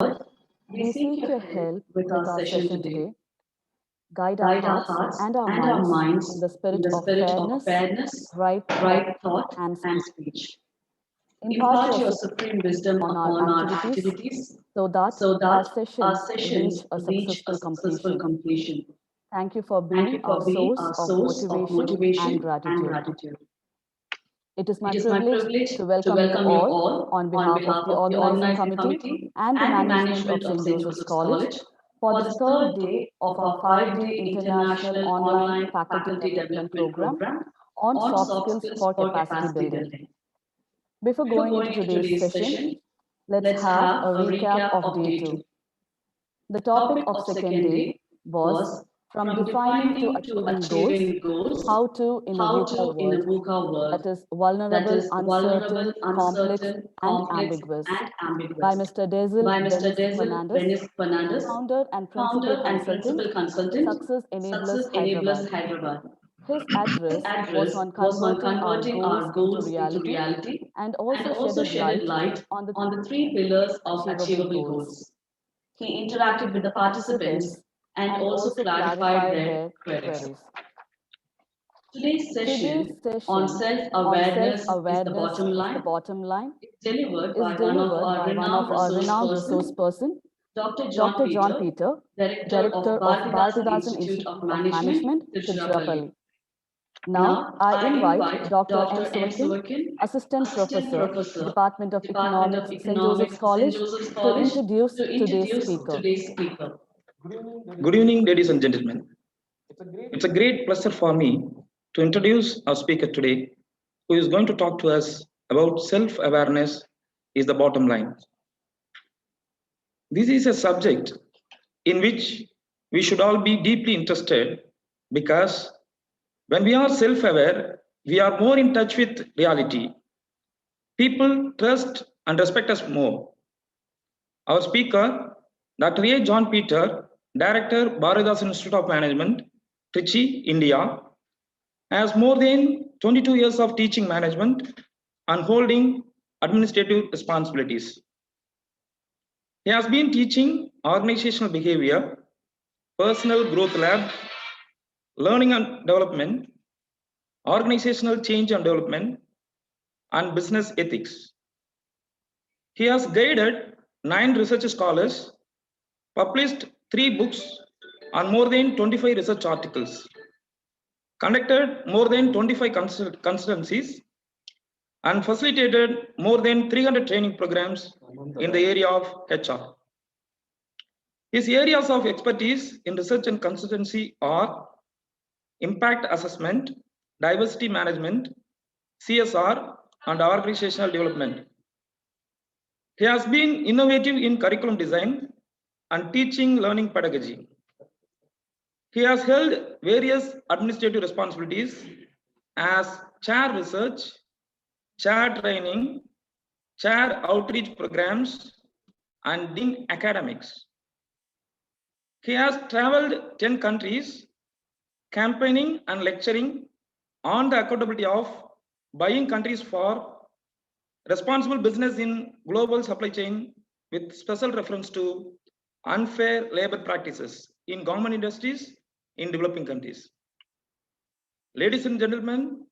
We seek your help with our session today. Guide our hearts and our minds in the spirit of fairness, right thought, and speech. Impart your supreme wisdom on our activities so that our sessions reach a successful completion. Thank you for being our source of motivation and gratitude. It is my privilege to welcome you all on behalf of the organizing committee and the management of St. Joseph's College for this third day of our 5-day international online faculty development program on soft skills for capacity building. Before going into today's session, let's have a recap of day 2. The topic of second day was from defining to achieving goals, how to in a VUCA world, that is vulnerable, uncertain, complex, and ambiguous, by Mr. Desil Dennis Fernandez, founder and principal consultant, Success Enablers Hyderabad. His address was on converting our goals into reality and also shedded light on the 3 pillars of achievable goals. He interacted with the participants and also clarified their queries. Today's session on self-awareness is the bottom line, is delivered by one of our renowned resource person, Dr. John Peter, Director of Bharatidasan Institute of Management, Tiruchirappalli. Now, I invite Dr. M. Suvakin, Assistant Professor, Department of Economics, St. Joseph's College, to introduce today's speaker. Good evening, ladies and gentlemen. It's a great pleasure for me to introduce our speaker today, who is going to talk to us about self-awareness is the bottom line. This is a subject in which we should all be deeply interested, because when we are self-aware, we are more in touch with reality. People trust and respect us more. Our speaker, Dr. A. John Peter, Director, Bharatidasan Institute of Management, Trichy, India, has more than 22 years of teaching management and holding administrative responsibilities. He has been teaching organizational behavior, personal growth lab, learning and development, organizational change and development, and business ethics. He has guided 9 research scholars, published 3 books, and more than 25 research articles, conducted more than 25 consultancies, and facilitated more than 300 training programs in the area of HR. His areas of expertise in research and consultancy are impact assessment, diversity management, CSR, and organizational development. He has been innovative in curriculum design and teaching learning pedagogy. He has held various administrative responsibilities as chair research, chair training, chair outreach programs, and dean academics. He has traveled 10 countries, campaigning and lecturing on the accountability of buying countries for responsible business in global supply chain, with special reference to unfair labor practices in government industries in developing countries. Ladies and gentlemen,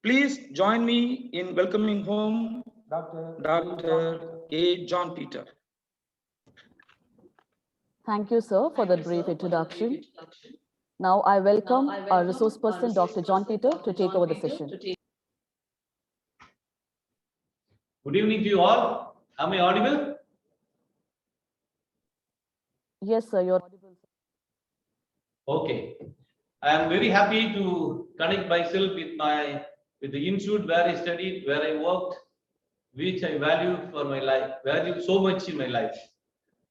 please join me in welcoming home Dr. A. John Peter. Thank you, sir, for that brief introduction. Now I welcome our resource person, Dr. John Peter, to take over the session. Good evening to you all. Am I audible? Yes, sir, you're audible. Okay. I am very happy to connect myself with the institute where I studied, where I worked, which I value for my life, value so much in my life.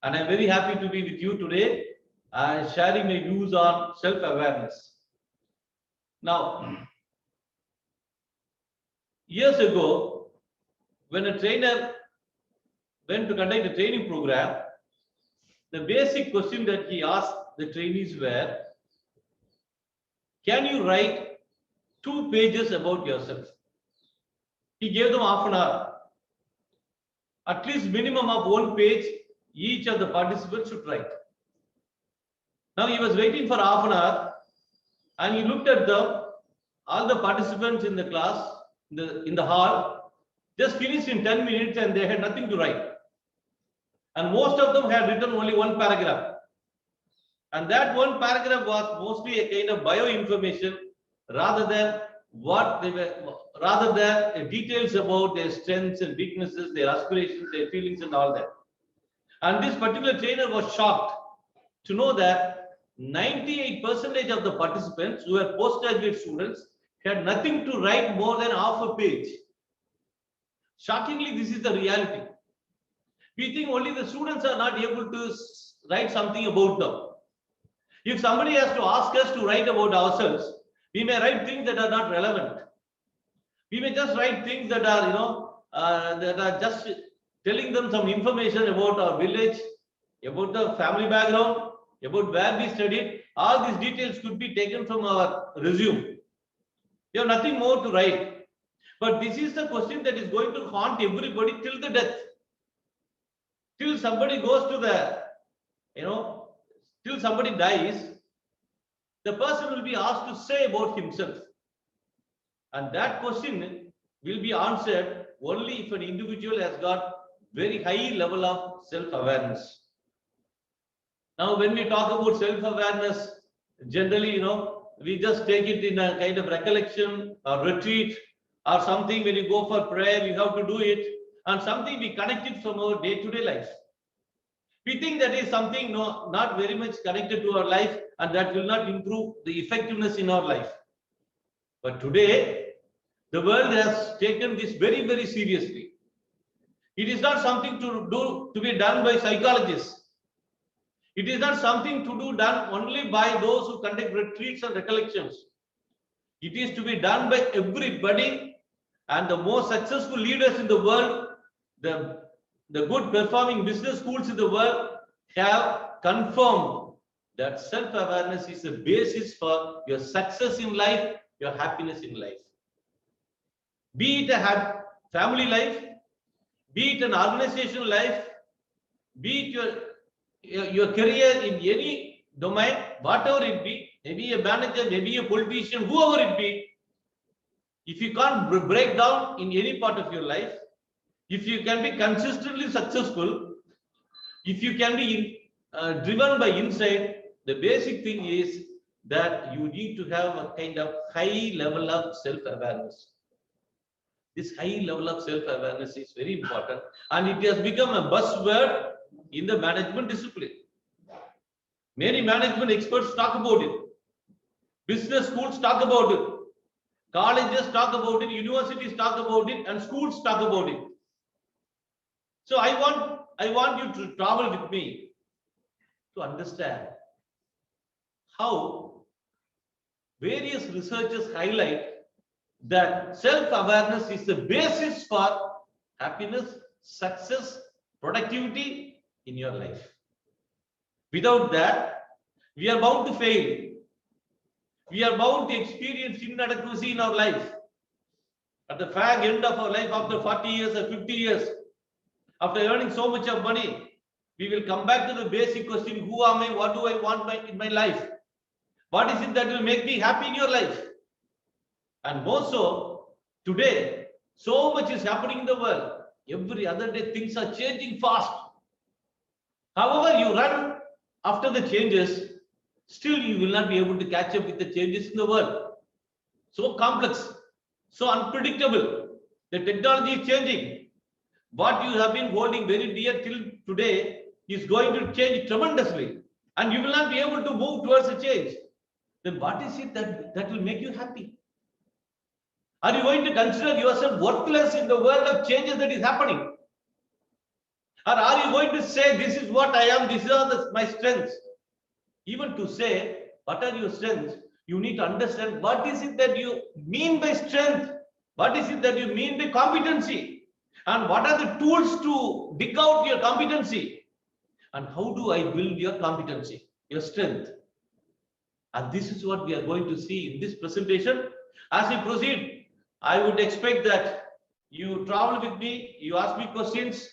And I'm very happy to be with you today and sharing my views on self-awareness. Now, years ago, when a trainer went to conduct a training program, the basic question that he asked the trainees were, can you write 2 pages about yourself? He gave them half an hour. At least minimum of 1 page each of the participants should write. Now he was waiting for half an hour and he looked at all the participants in the class, in the hall, just finished in 10 minutes and they had nothing to write. And most of them had written only one paragraph. And that one paragraph was mostly a kind of bio-information rather than details about their strengths and weaknesses, their aspirations, their feelings and all that. And this particular trainer was shocked to know that 98% of the participants who were postgraduate students had nothing to write more than half a page. Shockingly, this is the reality. We think only the students are not able to write something about them. If somebody has to ask us to write about ourselves, we may write things that are not relevant. We may just write things that are, that are just telling them some information about our village, about the family background, about where we studied. All these details could be taken from our resume. You have nothing more to write. But this is the question that is going to haunt everybody till the death. Till somebody goes to the, till somebody dies, the person will be asked to say about himself. And that question will be answered only if an individual has got very high level of self-awareness. Now, when we talk about self-awareness, generally, we just take it in a kind of recollection or retreat or something. When you go for prayer, you have to do it, and something we connect it from our day-to-day life. We think that is something not very much connected to our life, and that will not improve the effectiveness in our life. But today, the world has taken this very, very seriously. It is not something to be done by psychologists. It is not something done only by those who conduct retreats and recollections. It is to be done by everybody, and the most successful leaders in the world, the good performing business schools in the world have confirmed that self-awareness is the basis for your success in life, your happiness in life. Be it a family life, be it an organizational life, be it your career in any domain, whatever it be, maybe a manager, maybe a politician, whoever it be, if you can't break down in any part of your life, if you can be consistently successful, if you can be driven by inside, the basic thing is that you need to have a kind of high level of self-awareness. This high level of self-awareness is very important, and it has become a buzzword in the management discipline. Many management experts talk about it. Business schools talk about it. Colleges talk about it. Universities talk about it, and schools talk about it. So I want you to travel with me to understand how various researchers highlight that self-awareness is the basis for happiness, success, productivity in your life. Without that, we are bound to fail. We are bound to experience inadequacy in our life. At the fag end of our life, after 40 years or 50 years, after earning so much of money, we will come back to the basic question: who am I? What do I want in my life? What is it that will make me happy in your life? And more so, today, so much is happening in the world. Every other day, things are changing fast. However, you run after the changes, still you will not be able to catch up with the changes in the world. So complex, so unpredictable. The technology is changing. What you have been holding very dear till today is going to change tremendously, and you will not be able to move towards a change. Then what is it that will make you happy? Are you going to consider yourself worthless in the world of changes that is happening? Or are you going to say, this is what I am, these are my strengths? Even to say, what are your strengths? You need to understand what is it that you mean by strength? What is it that you mean by competency? And what are the tools to dig out your competency? And how do I build your competency, your strength? And this is what we are going to see in this presentation. As we proceed, I would expect that you travel with me, you ask me questions,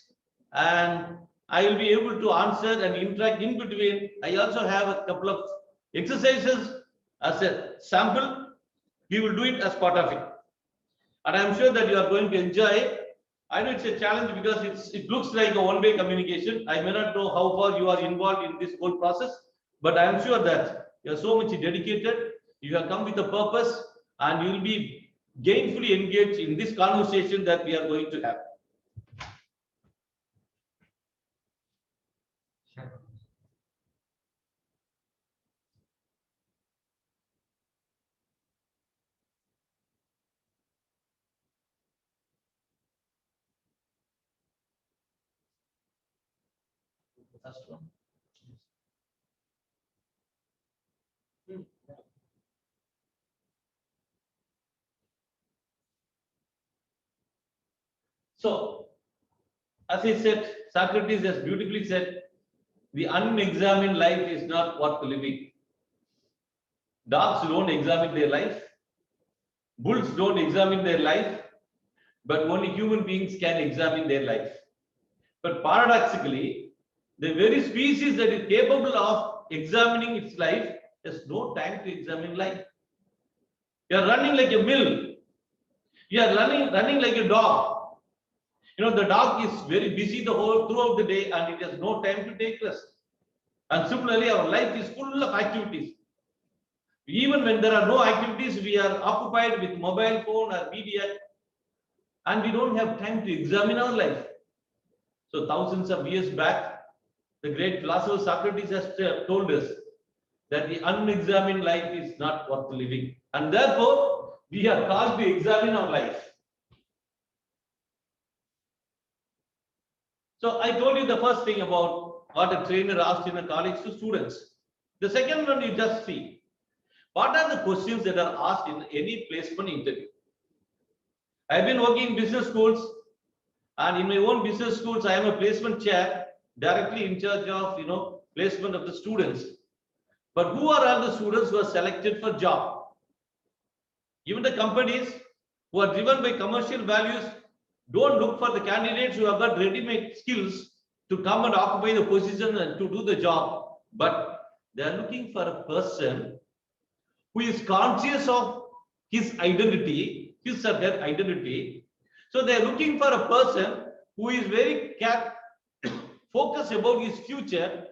and I will be able to answer and interact in between. I also have a couple of exercises as a sample. We will do it as part of it. And I'm sure that you are going to enjoy it. I know it's a challenge because it looks like a one-way communication. I may not know how far you are involved in this whole process, but I am sure that you are so much dedicated. You have come with a purpose, and you will be gainfully engaged in this conversation that we are going to have. First one. So, as I said, Socrates has beautifully said, the unexamined life is not worth living. Dogs don't examine their life. Bulls don't examine their life. But only human beings can examine their life. But paradoxically, the very species that is capable of examining its life has no time to examine life. You are running like a mill. You are running like a dog. You know, the dog is very busy throughout the day, and it has no time to take rest. And similarly, our life is full of activities. Even when there are no activities, we are occupied with mobile phone or media, and we don't have time to examine our life. So thousands of years back, the great philosopher Socrates has told us that the unexamined life is not worth living. And therefore, we are called to examine our life. So I told you the first thing about what a trainer asked in a college to students. The second one, you just see, what are the questions that are asked in any placement interview? I've been working in business schools, and in my own business schools, I am a placement chair, directly in charge of placement of the students. But who are all the students who are selected for job? Even the companies who are driven by commercial values don't look for the candidates who have got ready-made skills to come and occupy the position and to do the job, but they are looking for a person who is conscious of his identity, his or her identity. So they are looking for a person who is very focused about his future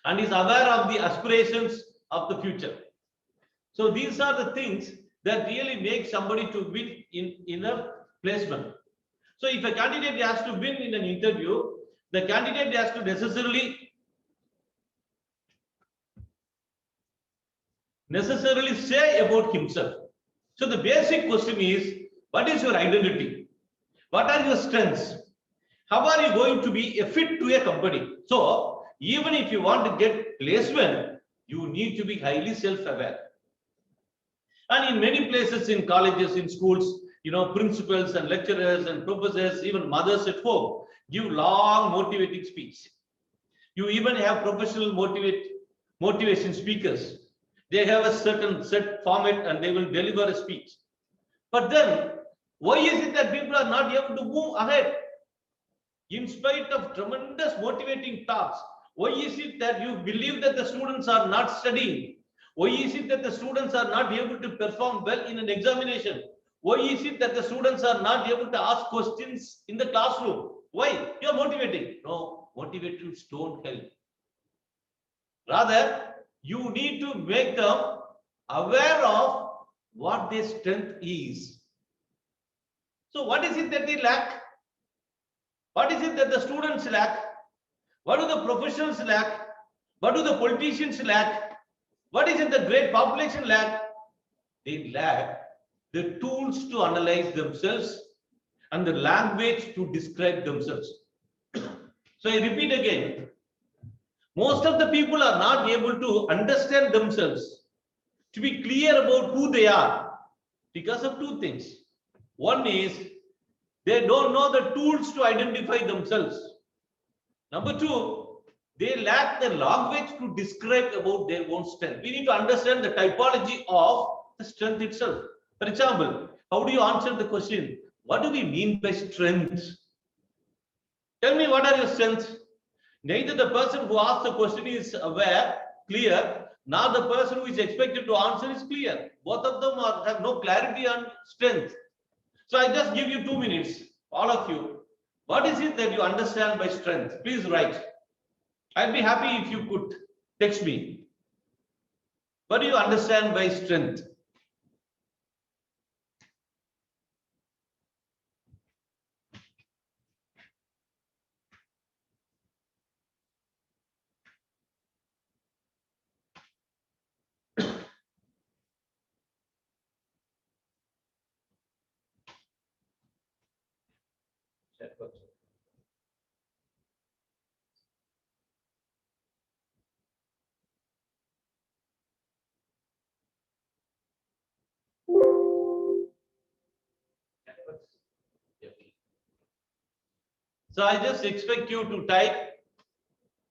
and is aware of the aspirations of the future. So these are the things that really make somebody to win in a placement. So if a candidate has to win in an interview, the candidate has to necessarily say about himself. So the basic question is, what is your identity? What are your strengths? How are you going to be a fit to a company? So even if you want to get placement, you need to be highly self-aware. And in many places, in colleges, in schools, principals and lecturers and professors, even mothers at home, give long motivating speech. You even have professional motivation speakers. They have a certain set format and they will deliver a speech. But then, why is it that people are not able to move ahead? In spite of tremendous motivating talks, why is it that you believe that the students are not studying? Why is it that the students are not able to perform well in an examination? Why is it that the students are not able to ask questions in the classroom? Why? You are motivating. No, motivators don't help. Rather, you need to make them aware of what their strength is. So what is it that they lack? What is it that the students lack? What do the professionals lack? What do the politicians lack? What is it the great population lack? They lack the tools to analyze themselves and the language to describe themselves. So I repeat again, most of the people are not able to understand themselves, to be clear about who they are, because of two things. One is they don't know the tools to identify themselves. Number two, they lack the language to describe about their own strength. We need to understand the typology of the strength itself. For example, how do you answer the question, what do we mean by strength? Tell me, what are your strengths? Neither the person who asked the question is aware, clear, nor the person who is expected to answer is clear. Both of them have no clarity on strength. So I just give you 2 minutes, all of you. What is it that you understand by strength? Please write. I'd be happy if you could text me. What do you understand by strength? So I just expect you to type,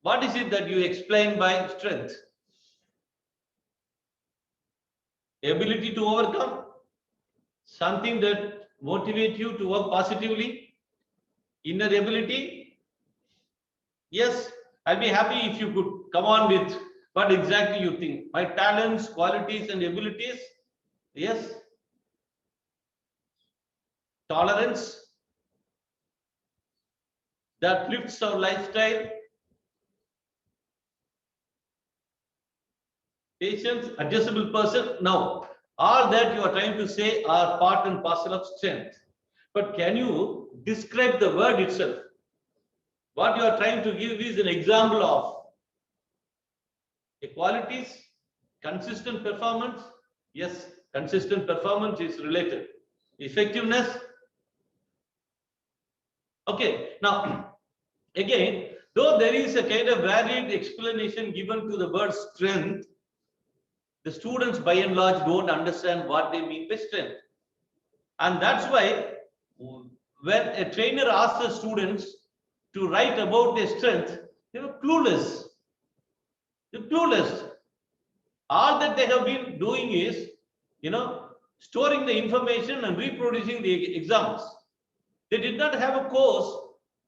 what is it that you explain by strength? Ability to overcome, something that motivates you to work positively, inner ability. Yes, I'll be happy if you could come on with what exactly you think. My talents, qualities, and abilities. Yes. Tolerance that lifts our lifestyle. Patience, adjustable person. Now, all that you are trying to say are part and parcel of strength. But can you describe the word itself? What you are trying to give is an example of qualities, consistent performance. Yes, consistent performance is related. Effectiveness. Okay, now, again, though there is a kind of varied explanation given to the word strength, the students by and large don't understand what they mean by strength. And that's why when a trainer asks the students to write about their strength, they were clueless. They're clueless. All that they have been doing is, storing the information and reproducing the exams. They did not have a course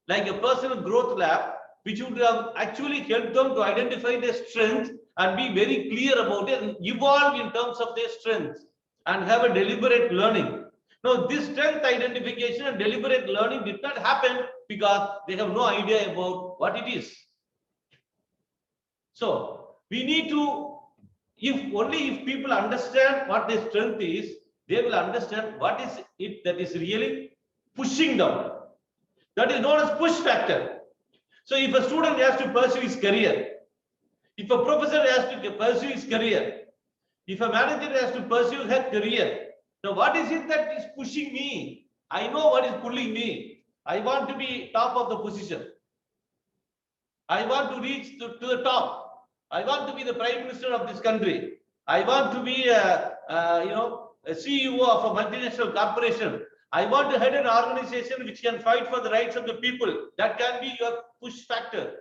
like a personal growth lab, which would have actually helped them to identify their strength and be very clear about it and evolve in terms of their strength and have a deliberate learning. Now, this strength identification and deliberate learning did not happen because they have no idea about what it is. So, we need to, if people understand what their strength is, they will understand what is it that is really pushing them. That is known as push factor. So if a student has to pursue his career, if a professor has to pursue his career, if a manager has to pursue her career, now what is it that is pushing me? I know what is pulling me. I want to be top of the position. I want to reach to the top. I want to be the prime minister of this country. I want to be a CEO of a multinational corporation. I want to head an organization which can fight for the rights of the people. That can be your push factor,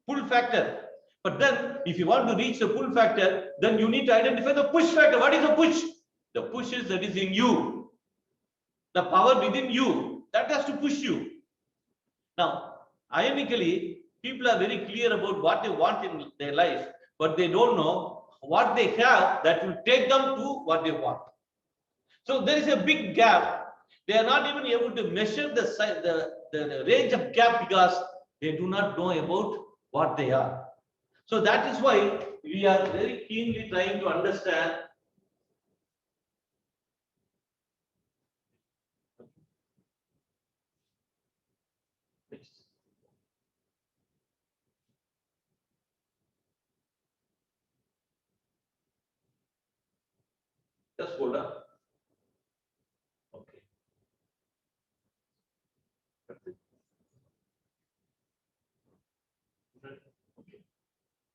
pull factor. But then, if you want to reach the pull factor, then you need to identify the push factor. What is the push? The push is that is in you. The power within you. That has to push you. Now, ironically, people are very clear about what they want in their life, but they don't know what they have that will take them to what they want. So there is a big gap. They are not even able to measure the range of gap because they do not know about what they are. So that is why we are very keenly trying to understand just hold on. Okay.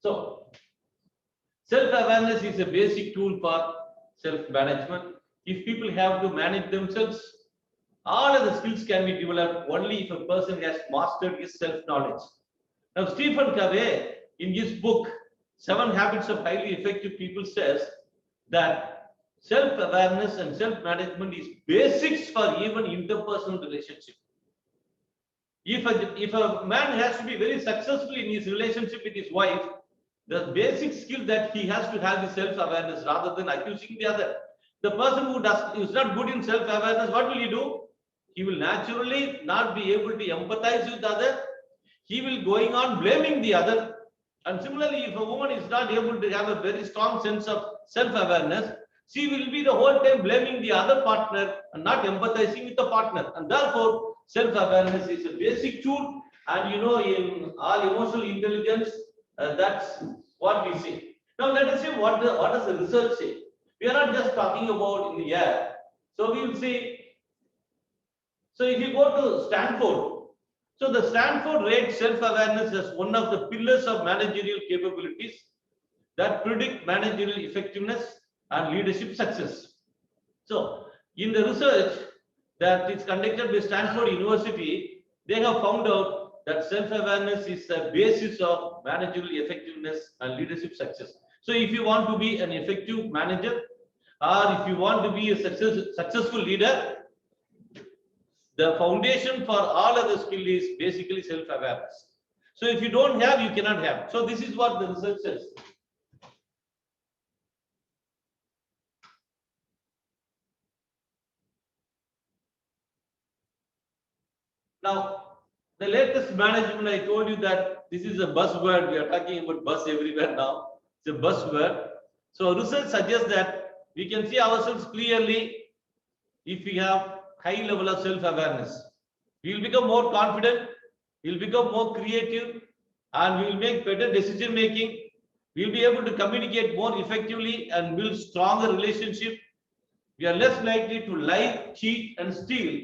So, self-awareness is a basic tool for self-management. If people have to manage themselves, all of the skills can be developed only if a person has mastered his self-knowledge. Now, Stephen Covey, in his book, 7 Habits of Highly Effective People, says that self-awareness and self-management is basics for even interpersonal relationship. If a man has to be very successful in his relationship with his wife, the basic skill that he has to have is self-awareness rather than accusing the other. The person who is not good in self-awareness, what will he do? He will naturally not be able to empathize with the other. He will going on blaming the other. And similarly, if a woman is not able to have a very strong sense of self-awareness, she will be the whole time blaming the other partner and not empathizing with the partner. And therefore, self-awareness is a basic tool. And in all emotional intelligence, that's what we say. Now, let us see what does the research say. We are not just talking about in the air. So we will see. So if you go to Stanford, so the Stanford rates self-awareness as one of the pillars of managerial capabilities that predict managerial effectiveness and leadership success. So in the research that is conducted by Stanford University, they have found out that self-awareness is the basis of managerial effectiveness and leadership success. So if you want to be an effective manager, or if you want to be a successful leader, the foundation for all other skill is basically self-awareness. So if you don't have, you cannot have. So this is what the research says. Now, the latest management, I told you that this is a buzzword. We are talking about buzz everywhere now. It's a buzzword. So research suggests that we can see ourselves clearly if we have high level of self-awareness. We will become more confident, we will become more creative, and we will make better decision making. We will be able to communicate more effectively and build stronger relationship. We are less likely to lie, cheat, and steal.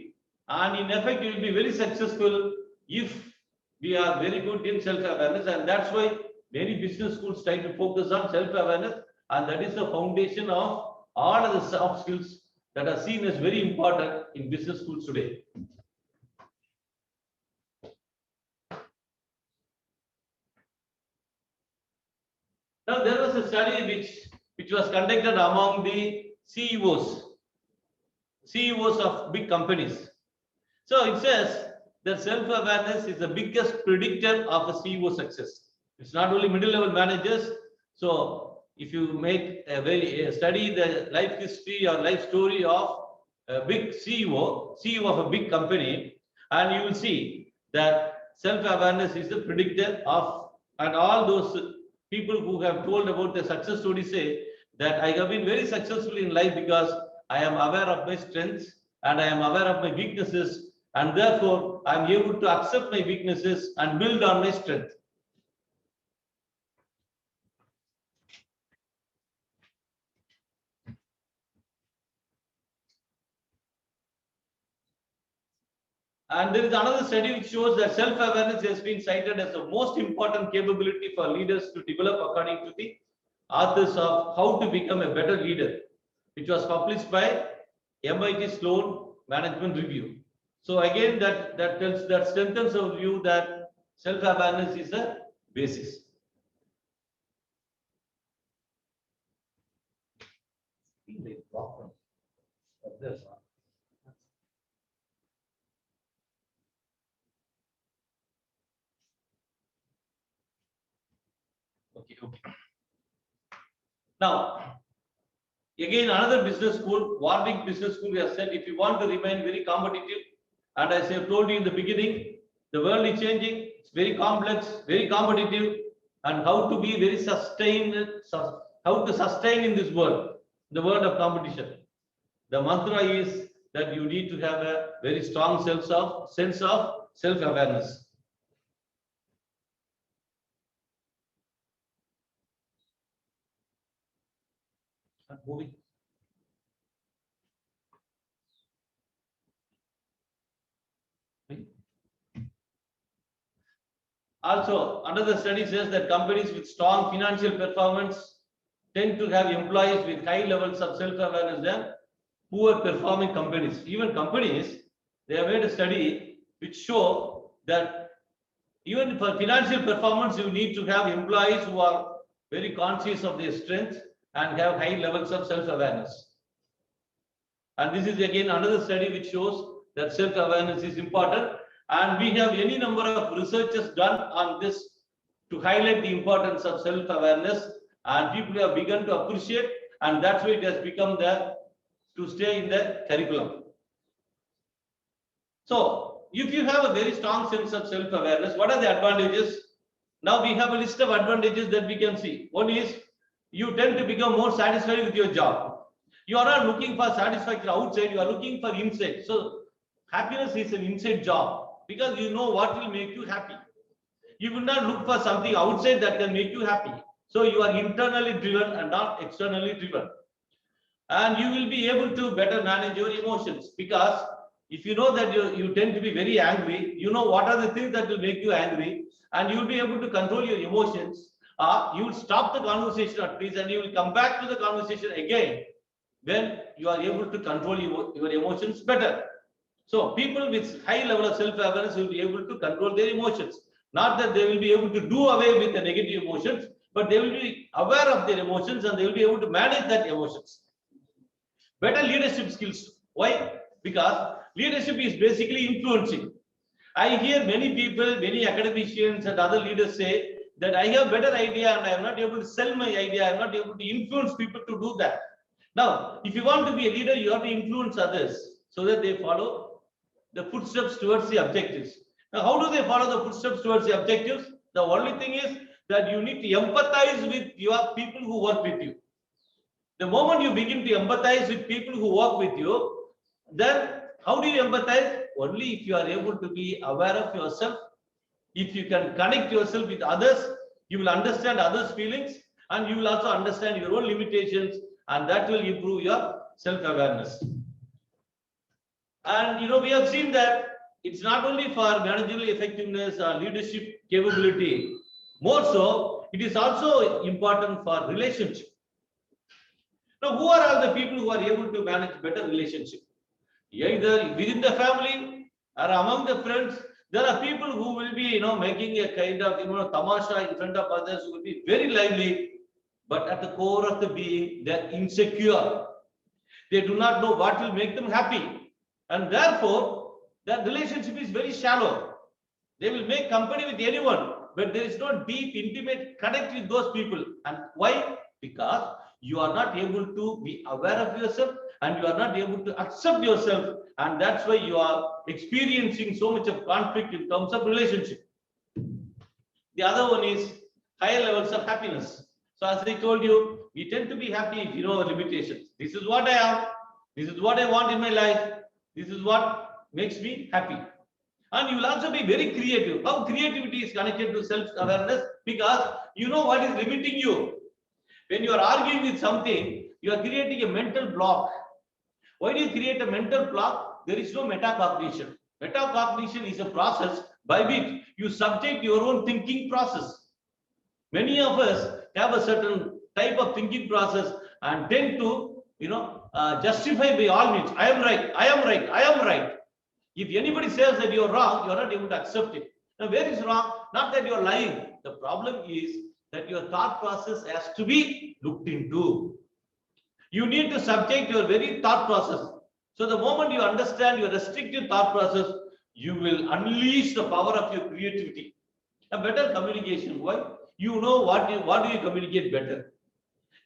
And in effect, we will be very successful if we are very good in self-awareness. And that's why many business schools try to focus on self-awareness. And that is the foundation of all of the soft skills that are seen as very important in business schools today. Now, there was a study which was conducted among the CEOs of big companies. So it says that self-awareness is the biggest predictor of a CEO success. It's not only middle-level managers. So if you make study the life history or life story of a big CEO of a big company, and you will see that self-awareness is the predictor of, and all those people who have told about the success story say that I have been very successful in life because I am aware of my strengths and I am aware of my weaknesses, and therefore I am able to accept my weaknesses and build on my strength. And there is another study which shows that self-awareness has been cited as the most important capability for leaders to develop according to the authors of How to Become a Better Leader, which was published by MIT Sloan Management Review. So again, that strengthens our view that self-awareness is a basis. Okay. Now, again, another business school, Warwick Business School, has said if you want to remain very competitive, and as I have told you in the beginning, the world is changing, it's very complex, very competitive, and how to be very how to sustain in this world, the world of competition. The mantra is that you need to have a very strong sense of self-awareness. Moving. Also, another study says that companies with strong financial performance tend to have employees with high levels of self-awareness than poor performing companies. Even companies, they have made a study which show that even for financial performance, you need to have employees who are very conscious of their strengths and have high levels of self-awareness. And this is again another study which shows that self-awareness is important. And we have any number of researches done on this to highlight the importance of self-awareness, and people have begun to appreciate, and that's why it has become there to stay in the curriculum. So, if you have a very strong sense of self-awareness, what are the advantages? Now we have a list of advantages that we can see. One is you tend to become more satisfied with your job. You are not looking for satisfaction outside, you are looking for inside. So happiness is an inside job because you know what will make you happy. You will not look for something outside that can make you happy. So you are internally driven and not externally driven. And you will be able to better manage your emotions, because if you know that you tend to be very angry, you know what are the things that will make you angry, and you will be able to control your emotions. You will stop the conversation at least, and you will come back to the conversation again when you are able to control your emotions better. So people with high level of self-awareness will be able to control their emotions. Not that they will be able to do away with the negative emotions, but they will be aware of their emotions and they will be able to manage that emotions. Better leadership skills. Why? Because leadership is basically influencing. I hear many people, many academicians and other leaders say that I have better idea and I am not able to sell my idea, I am not able to influence people to do that. Now, if you want to be a leader, you have to influence others so that they follow the footsteps towards the objectives. Now, how do they follow the footsteps towards the objectives? The only thing is that you need to empathize with your people who work with you. The moment you begin to empathize with people who work with you, then how do you empathize? Only if you are able to be aware of yourself. If you can connect yourself with others, you will understand others' feelings and you will also understand your own limitations, and that will improve your self-awareness. And we have seen that it's not only for managerial effectiveness or leadership capability, more so, it is also important for relationship. Now, who are all the people who are able to manage better relationship? Either within the family or among the friends. There are people who will be, making a kind of, tamasha in front of others, who will be very lively, but at the core of the being, they're insecure. They do not know what will make them happy. And therefore, that relationship is very shallow. They will make company with anyone, but there is no deep, intimate connect with those people. And why? Because you are not able to be aware of yourself and you are not able to accept yourself, and that's why you are experiencing so much of conflict in terms of relationship. The other one is higher levels of happiness. So as I told you, we tend to be happy if you know our limitations. This is what I am, this is what I want in my life, this is what makes me happy. And you will also be very creative. How creativity is connected to self-awareness? Because you know what is limiting you. When you are arguing with something, you are creating a mental block. Why do you create a mental block? There is no metacognition. Metacognition is a process by which you subject your own thinking process. Many of us have a certain type of thinking process and tend to, justify by all means. I am right, I am right, I am right. If anybody says that you are wrong, you are not able to accept it. Now, where is wrong? Not that you are lying. The problem is that your thought process has to be looked into. You need to subject your very thought process. So the moment you understand your restrictive thought process, you will unleash the power of your creativity. A better communication. Why? You know what do you communicate better.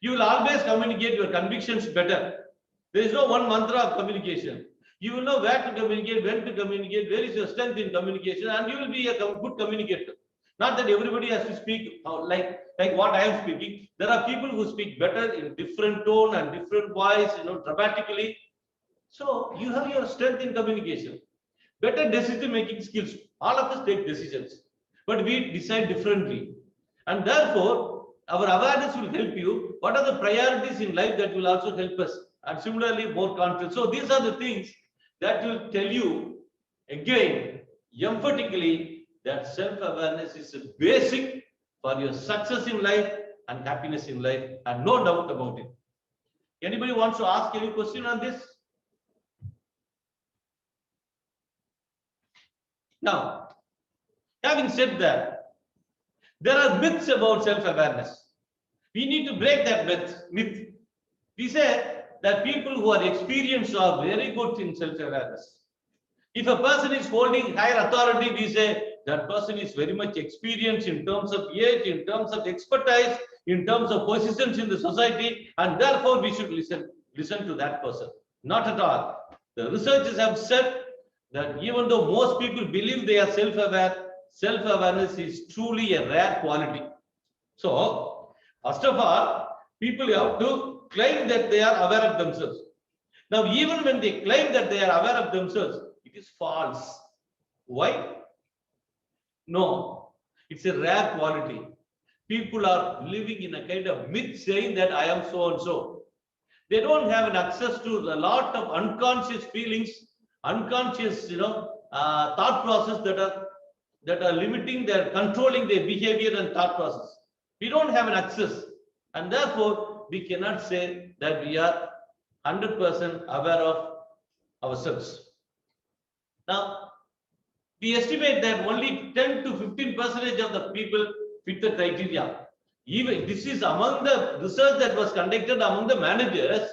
You will always communicate your convictions better. There is no one mantra of communication. You will know where to communicate, when to communicate, where is your strength in communication, and you will be a good communicator. Not that everybody has to speak like what I am speaking. There are people who speak better in different tone and different voice, dramatically. So you have your strength in communication. Better decision-making skills. All of us take decisions, but we decide differently. And therefore, our awareness will help you. What are the priorities in life that will also help us? And similarly, more confidence. So these are the things that will tell you, again, emphatically, that self-awareness is a basic for your success in life and happiness in life, and no doubt about it. Anybody wants to ask any question on this? Now, having said that, there are myths about self-awareness. We need to break that myth. We say that people who are experienced are very good in self-awareness. If a person is holding higher authority, we say that person is very much experienced in terms of age, in terms of expertise, in terms of positions in the society, and therefore we should listen to that person. Not at all. The researchers have said that even though most people believe they are self-aware, self-awareness is truly a rare quality. So, first of all, people have to claim that they are aware of themselves. Now, even when they claim that they are aware of themselves, it is false. Why? No, it's a rare quality. People are living in a kind of myth saying that I am so and so. They don't have an access to a lot of unconscious feelings, unconscious, thought process that are limiting their, controlling their behavior and thought process. We don't have an access, and therefore we cannot say that we are 100% aware of ourselves. Now, we estimate that only 10 to 15% of the people fit the criteria. Even this is among the research that was conducted among the managers.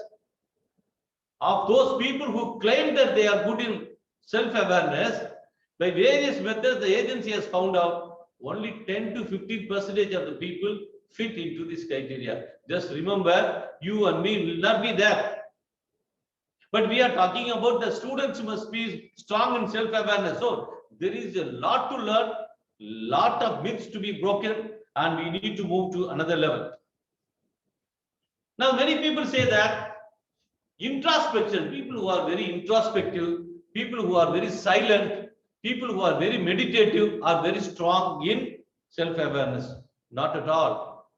Of those people who claim that they are good in self-awareness, by various methods, the agency has found out only 10 to 15% of the people fit into this criteria. Just remember, you and me will not be there. But we are talking about the students must be strong in self-awareness. So there is a lot to learn, lot of myths to be broken, and we need to move to another level. Now, many people say that introspection, people who are very introspective, people who are very silent, people who are very meditative are very strong in self-awareness. Not at all.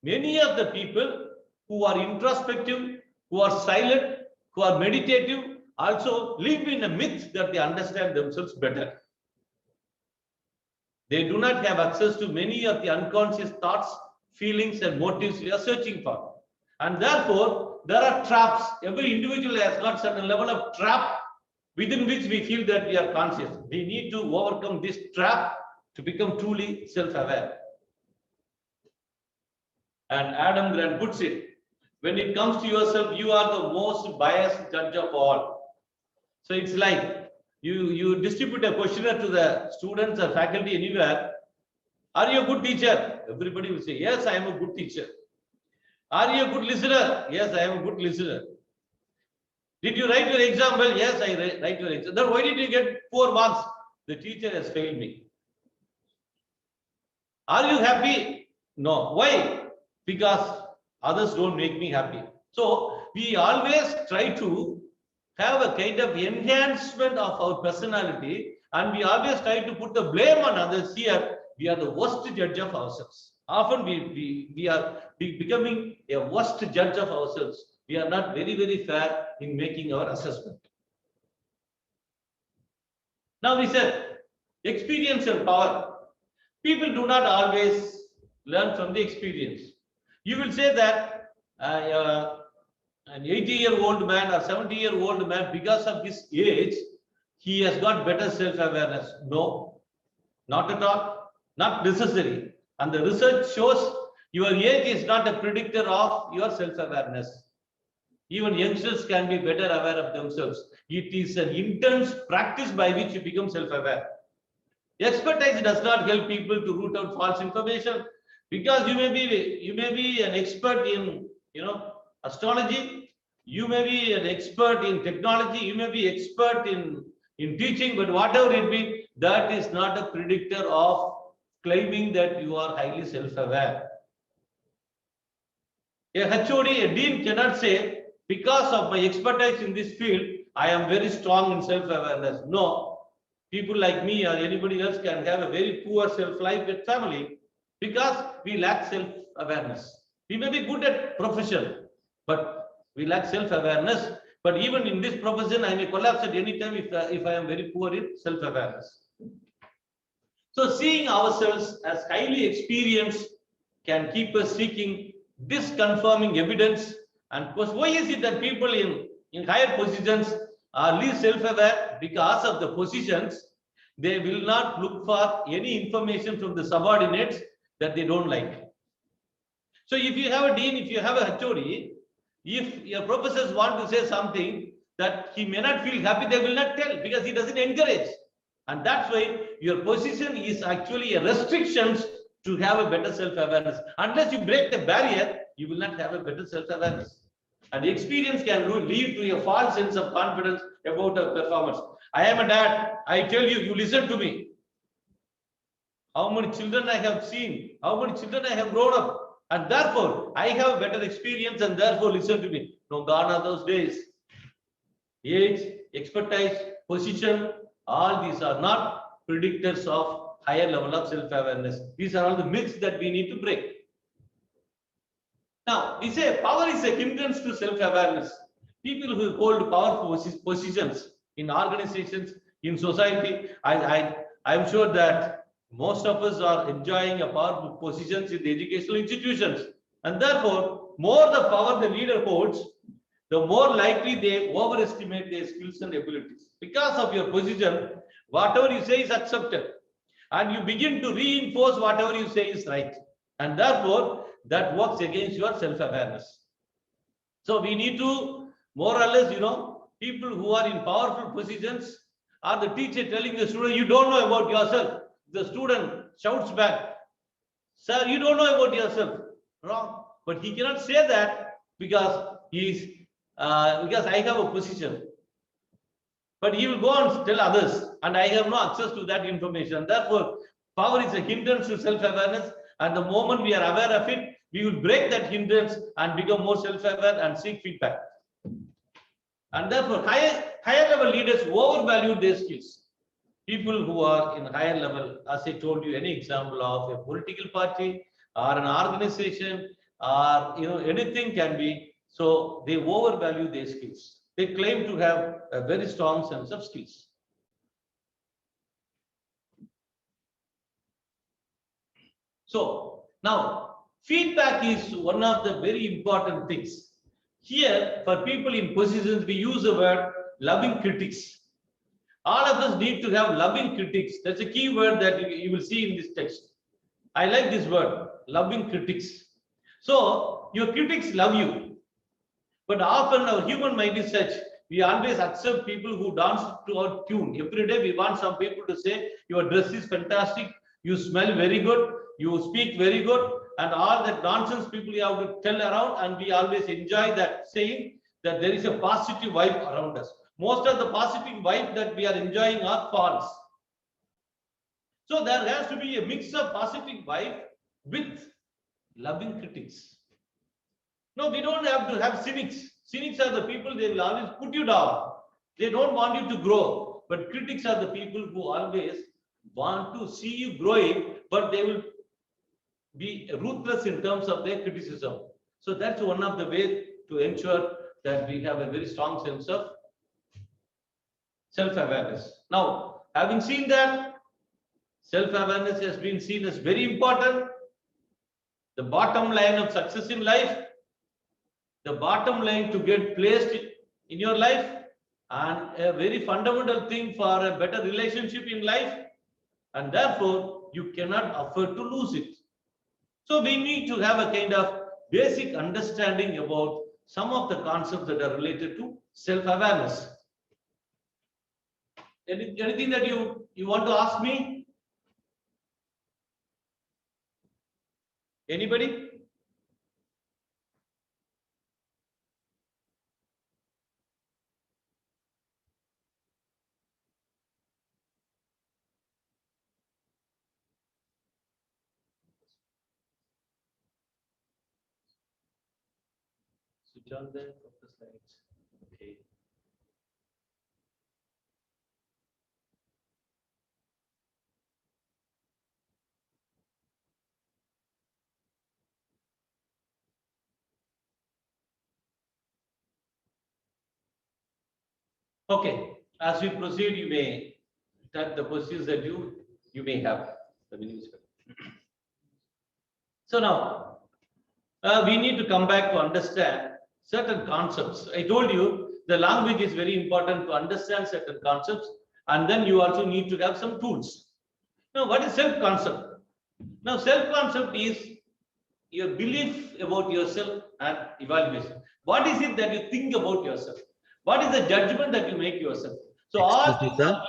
Many of the people who are introspective, who are silent, who are meditative, also live in a myth that they understand themselves better. They do not have access to many of the unconscious thoughts, feelings, and motives we are searching for. And therefore, there are traps. Every individual has got certain level of trap within which we feel that we are conscious. We need to overcome this trap to become truly self-aware. And Adam Grant puts it, when it comes to yourself, you are the most biased judge of all. So it's like you distribute a questionnaire to the students or faculty anywhere. Are you a good teacher? Everybody will say, yes, I am a good teacher. Are you a good listener? Yes, I am a good listener. Did you write your exam well? Yes, I write your exam. Then why did you get 4 marks? The teacher has failed me. Are you happy? No. Why? Because others don't make me happy. So we always try to have a kind of enhancement of our personality, and we always try to put the blame on others. Here we are the worst judge of ourselves. Often we are becoming a worst judge of ourselves. We are not very, very fair in making our assessment. Now we said experiential power. People do not always learn from the experience. You will say that an 80-year-old man or 70-year-old man, because of his age, he has got better self-awareness. No, not at all, not necessary. And the research shows your age is not a predictor of your self-awareness. Even youngsters can be better aware of themselves. It is an intense practice by which you become self-aware. Expertise does not help people to root out false information, because you may be an expert in astrology, you may be an expert in technology, you may be expert in teaching, but whatever it be, that is not a predictor of claiming that you are highly self-aware. A HOD, a dean cannot say, because of my expertise in this field, I am very strong in self-awareness. No, people like me or anybody else can have a very poor self-life with family because we lack self-awareness. We may be good at profession, but we lack self-awareness. But even in this profession, I may collapse at any time if I am very poor in self-awareness. So seeing ourselves as highly experienced can keep us seeking disconfirming evidence. And why is it that people in higher positions are least self-aware? Because of the positions, they will not look for any information from the subordinates that they don't like. So if you have a dean, if you have a HOD, if your professors want to say something, that he may not feel happy, they will not tell because he doesn't encourage. And that's why your position is actually a restrictions to have a better self-awareness. Unless you break the barrier, you will not have a better self-awareness. And the experience can lead to a false sense of confidence about our performance. I am a dad. I tell you, you listen to me. How many children I have seen, how many children I have grown up, and therefore I have better experience, and therefore listen to me. No, gone are those days. Age, expertise, position, all these are not predictors of higher level of self-awareness. These are all the myths that we need to break. Now, we say power is a hindrance to self-awareness. People who hold powerful positions in organizations, in society, I'm sure that most of us are enjoying a powerful positions in the educational institutions. And therefore, more the power the leader holds, the more likely they overestimate their skills and abilities. Because of your position, whatever you say is accepted. And you begin to reinforce whatever you say is right. And therefore, that works against your self-awareness. So we need to, more or less, people who are in powerful positions, are the teacher telling the student, you don't know about yourself. The student shouts back, sir, you don't know about yourself. Wrong. But he cannot say that because because I have a position. But he will go and tell others, and I have no access to that information. Therefore, power is a hindrance to self-awareness, and the moment we are aware of it, we will break that hindrance and become more self-aware and seek feedback. And therefore, higher level leaders overvalue their skills. People who are in higher level, as I told you, any example of a political party or an organization or anything can be, so they overvalue their skills. They claim to have a very strong sense of skills. So now feedback is one of the very important things. Here, for people in positions, we use the word loving critics. All of us need to have loving critics. That's a key word that you will see in this text. I like this word, loving critics. So your critics love you. But often our human mind is such, we always accept people who dance to our tune. Every day we want some people to say, your dress is fantastic, you smell very good, you speak very good, and all that nonsense people you have to tell around, and we always enjoy that saying that there is a positive vibe around us. Most of the positive vibe that we are enjoying are false. So there has to be a mix of positive vibe with loving critics. No, we don't have to have cynics. Cynics are the people, they will always put you down. They don't want you to grow. But critics are the people who always want to see you growing, but they will be ruthless in terms of their criticism. So that's one of the ways to ensure that we have a very strong sense of self-awareness. Now, having seen that, self-awareness has been seen as very important. The bottom line of success in life, the bottom line to get placed in your life, and a very fundamental thing for a better relationship in life, and therefore you cannot afford to lose it. So we need to have a kind of basic understanding about some of the concepts that are related to self-awareness. Anything that you want to ask me? Anybody? Switch on the slides. Okay. Okay, as we proceed, you may touch the questions that you may have. So now we need to come back to understand certain concepts. I told you the language is very important to understand certain concepts, and then you also need to have some tools. Now, what is self-concept? Now, self-concept is your belief about yourself and evaluation. What is it that you think about yourself? What is the judgment that you make yourself? So Excuse me, all sir.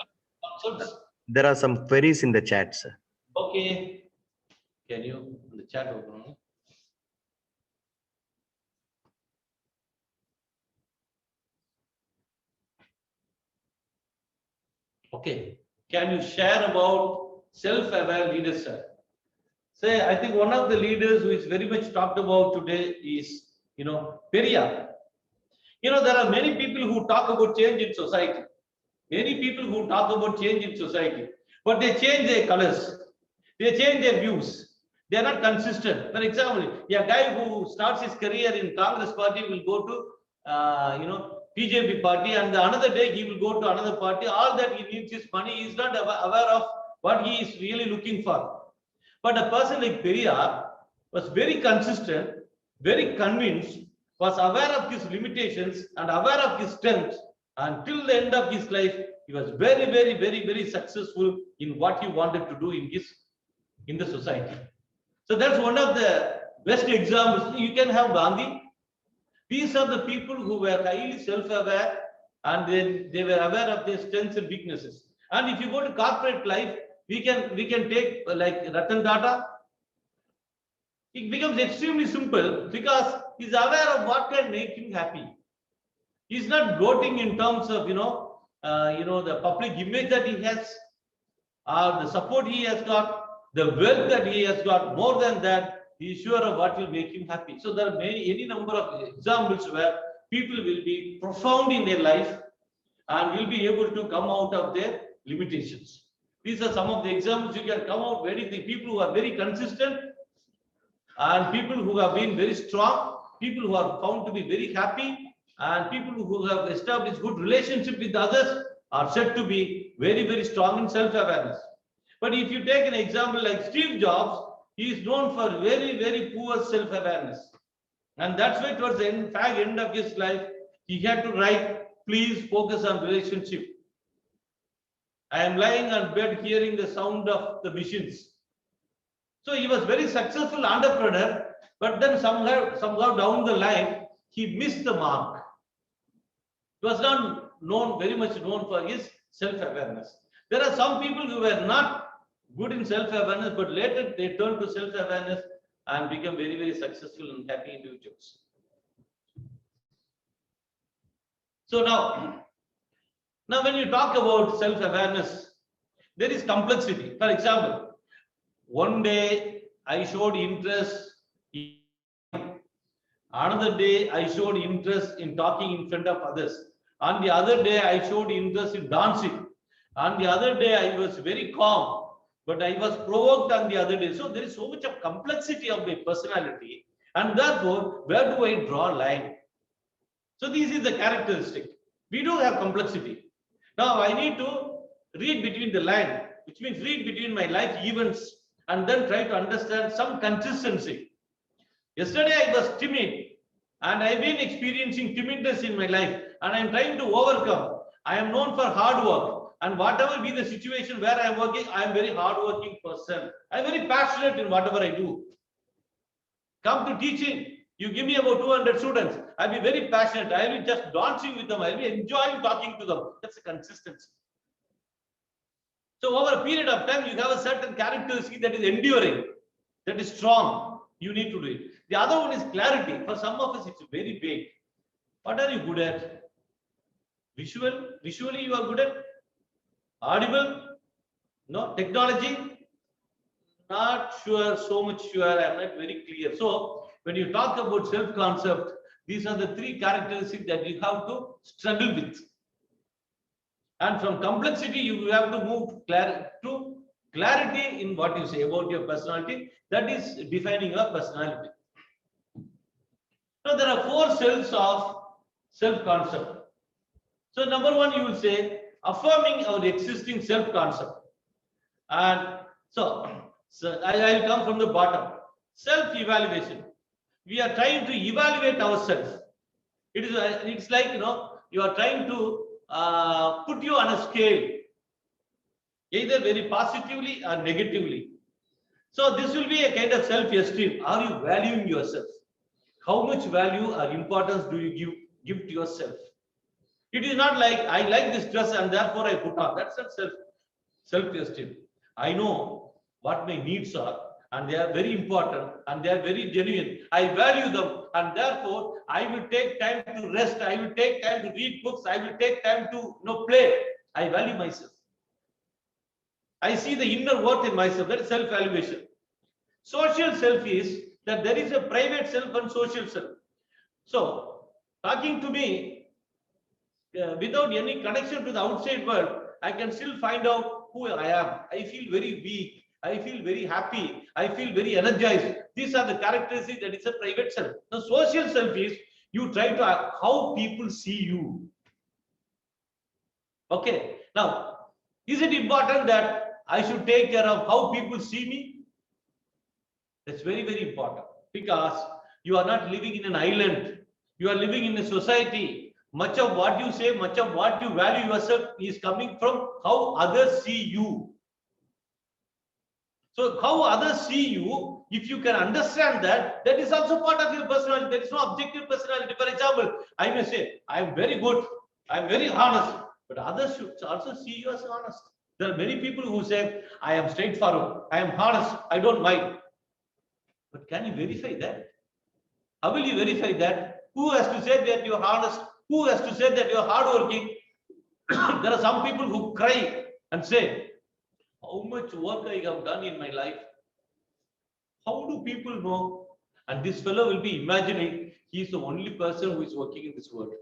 concepts. There are some queries in the chat, sir. Okay. Can you the chat open? Okay. Can you share about self-aware leaders, sir? Say, I think one of the leaders who is very much talked about today is, Periyar. There are many people who talk about change in society. Many people who talk about change in society, but they change their colors. They change their views. They are not consistent. For example, a guy who starts his career in Congress party will go to, BJP party, and the another day he will go to another party. All that he needs is money. He is not aware of what he is really looking for. But a person like Periyar was very consistent, very convinced, was aware of his limitations and aware of his strengths. Until the end of his life, he was very, very, very, very successful in what he wanted to do in the society. So that's one of the best examples. You can have Gandhi. These are the people who were highly self-aware and they were aware of their strengths and weaknesses. And if you go to corporate life, we can take like Ratan Tata. It becomes extremely simple because he's aware of what can make him happy. He's not gloating in terms of the public image that he has, or the support he has got, the wealth that he has got. More than that, he is sure of what will make him happy. So there are any number of examples where people will be profound in their life and will be able to come out of their limitations. These are some of the examples you can come out very things. People who are very consistent and people who have been very strong, people who are found to be very happy, and people who have established good relationship with others are said to be very, very strong in self-awareness. But if you take an example like Steve Jobs, he is known for very, very poor self-awareness. And that's why towards the end of his life, he had to write, please focus on relationship. I am lying on bed hearing the sound of the machines. So he was very successful entrepreneur, but then somehow down the line, he missed the mark. He was not very much known for his self-awareness. There are some people who were not good in self-awareness, but later they turned to self-awareness and become very, very successful and happy individuals. So now when you talk about self-awareness, there is complexity. For example, one day I showed interest in, another day I showed interest in talking in front of others. On the other day I showed interest in dancing. On the other day I was very calm, but I was provoked on the other day. So there is so much of complexity of my personality, and therefore where do I draw a line? So this is the characteristic. We do have complexity. Now I need to read between the line, which means read between my life events and then try to understand some consistency. Yesterday I was timid and I've been experiencing timidness in my life and I'm trying to overcome. I am known for hard work, and whatever be the situation where I am working, I am very hard-working person. I am very passionate in whatever I do. Come to teaching. You give me about 200 students. I'll be very passionate. I'll be just dancing with them. I'll be enjoying talking to them. That's a consistency. So over a period of time, you have a certain characteristic that is enduring, that is strong. You need to do it. The other one is clarity. For some of us, it's very vague. What are you good at? Visually you are good at? Audible? No. Technology? Not sure, so much sure. I'm not very clear. So when you talk about self-concept, these are the three characteristics that you have to struggle with. And from complexity, you have to move to clarity in what you say about your personality. That is defining your personality. Now there are 4 cells of self-concept. So number 1, you will say affirming our existing self-concept. And so I will come from the bottom. Self-evaluation. We are trying to evaluate ourselves. It's like, you are trying to put you on a scale, either very positively or negatively. So this will be a kind of self-esteem. Are you valuing yourself? How much value or importance do you give to yourself? It is not like I like this dress and therefore I put on. That's not self-esteem. I know what my needs are, and they are very important and they are very genuine. I value them, and therefore I will take time to rest. I will take time to read books. I will take time to play. I value myself. I see the inner worth in myself. That is self-valuation. Social self is that there is a private self and social self. So, talking to me without any connection to the outside world, I can still find out who I am. I feel very weak. I feel very happy. I feel very energized. These are the characteristics that is a private self. The social self is you try to how people see you. Okay. Now, is it important that I should take care of how people see me? That's very, very important, because you are not living in an island. You are living in a society. Much of what you say, much of what you value yourself is coming from how others see you. So how others see you, if you can understand that, that is also part of your personality. There is no objective personality. For example, I may say, I am very good, I am very honest, but others should also see you as honest. There are many people who say, I am straightforward, I am honest, I don't mind. But can you verify that? How will you verify that? Who has to say that you are honest? Who has to say that you are hardworking? There are some people who cry and say, how much work I have done in my life. How do people know? And this fellow will be imagining he is the only person who is working in this world.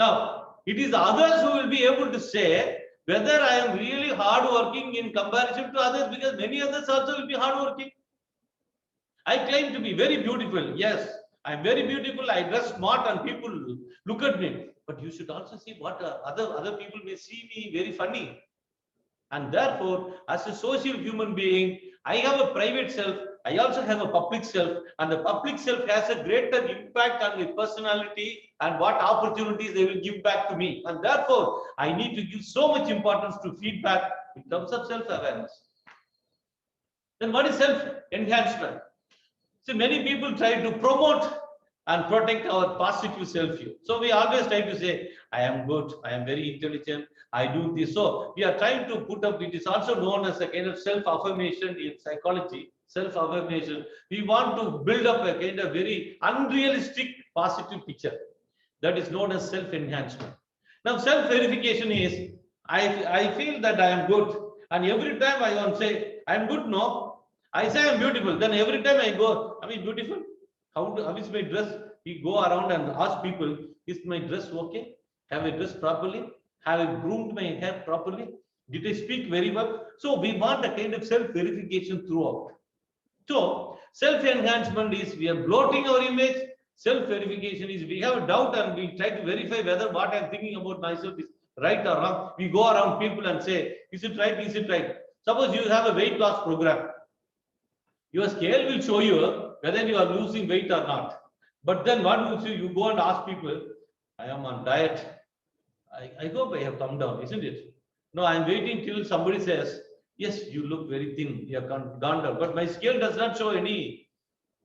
Now, it is others who will be able to say whether I am really hardworking in comparison to others, because many others also will be hardworking. I claim to be very beautiful. Yes, I am very beautiful. I dress smart and people look at me. But you should also see what other people may see me very funny. And therefore, as a social human being, I have a private self. I also have a public self. And the public self has a greater impact on my personality and what opportunities they will give back to me. And therefore, I need to give so much importance to feedback in terms of self-awareness. Then what is self-enhancement? See, many people try to promote and protect our positive self-view. So we always try to say, I am good, I am very intelligent, I do this. So we are trying to put up, it is also known as a kind of self-affirmation in psychology, self-affirmation. We want to build up a kind of very unrealistic positive picture. That is known as self-enhancement. Now, self-verification is, I feel that I am good. And every time I want to say, I am good, no. I say I'm beautiful. Then every time I go, am I beautiful? How is my dress? We go around and ask people, is my dress okay? Have I dressed properly? Have I groomed my hair properly? Did I speak very well? So we want a kind of self-verification throughout. So self-enhancement is we are bloating our image. Self-verification is we have a doubt and we try to verify whether what I'm thinking about myself is right or wrong. We go around people and say, is it right? Is it right? Suppose you have a weight loss program. Your scale will show you whether you are losing weight or not. But then what will you go and ask people, I am on diet. I hope I have come down, isn't it? No, I am waiting till somebody says, yes, you look very thin, you have gone down. But my scale does not show any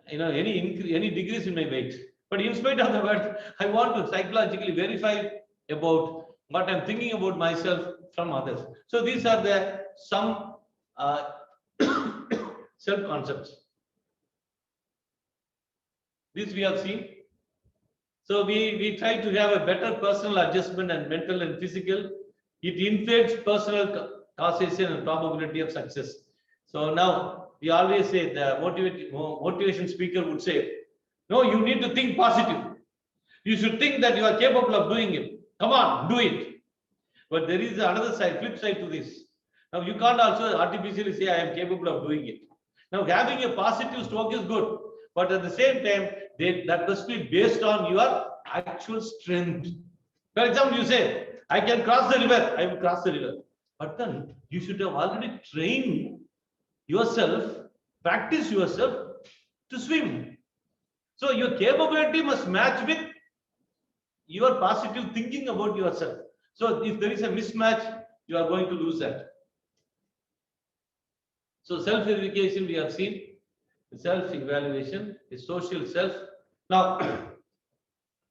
degrees in my weight. But in spite of the word, I want to psychologically verify about what I'm thinking about myself from others. So these are some self-concepts. This we have seen. So we try to have a better personal adjustment and mental and physical. It inflates personal causation and probability of success. So now we always say the motivation speaker would say, no, you need to think positive. You should think that you are capable of doing it. Come on, do it. But there is another side, flip side to this. Now you can't also artificially say I am capable of doing it. Now having a positive stroke is good, but at the same time, that must be based on your actual strength. For example, you say, I can cross the river, I will cross the river. But then you should have already trained yourself, practice yourself to swim. So your capability must match with your positive thinking about yourself. So if there is a mismatch, you are going to lose that. So self-verification we have seen, self-evaluation, the social self. Now,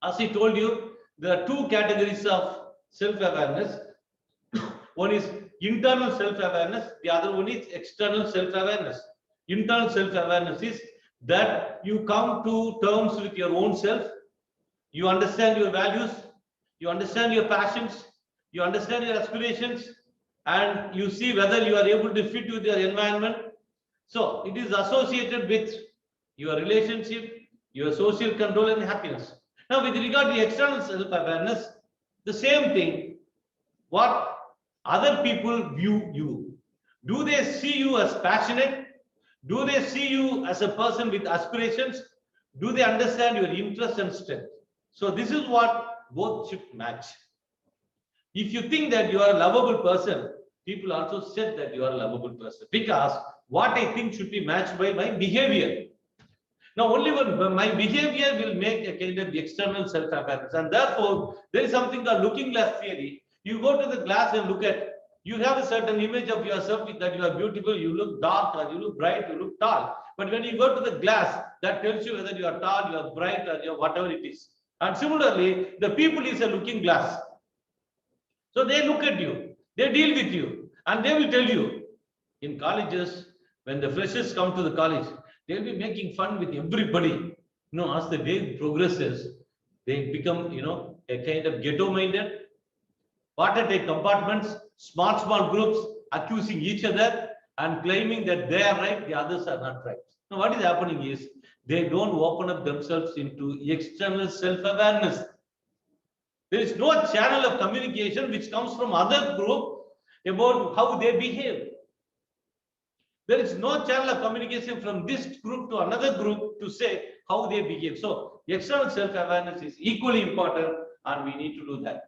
as I told you, there are two categories of self-awareness. One is internal self-awareness, the other one is external self-awareness. Internal self-awareness is that you come to terms with your own self, you understand your values, you understand your passions, you understand your aspirations, and you see whether you are able to fit with your environment. So it is associated with your relationship, your social control and happiness. Now with regard to external self-awareness, the same thing, what other people view you. Do they see you as passionate? Do they see you as a person with aspirations? Do they understand your interest and strength? So this is what both should match. If you think that you are a lovable person, people also said that you are a lovable person, because what I think should be matched by my behavior. Now only when my behavior will make a kind of external self-awareness, and therefore there is something called looking glass theory. You go to the glass and look at, you have a certain image of yourself that you are beautiful, you look dark or you look bright, you look tall. But when you go to the glass, that tells you whether you are tall, you are bright, or you are whatever it is. And similarly, the people is a looking glass. So they look at you, they deal with you, and they will tell you. In colleges, when the freshers come to the college, they'll be making fun with everybody. As the day progresses, they become, a kind of ghetto-minded, watertight compartments, small groups accusing each other and claiming that they are right, the others are not right. Now, what is happening is they don't open up themselves into external self-awareness. There is no channel of communication which comes from other group about how they behave. There is no channel of communication from this group to another group to say how they behave. So external self-awareness is equally important, and we need to do that.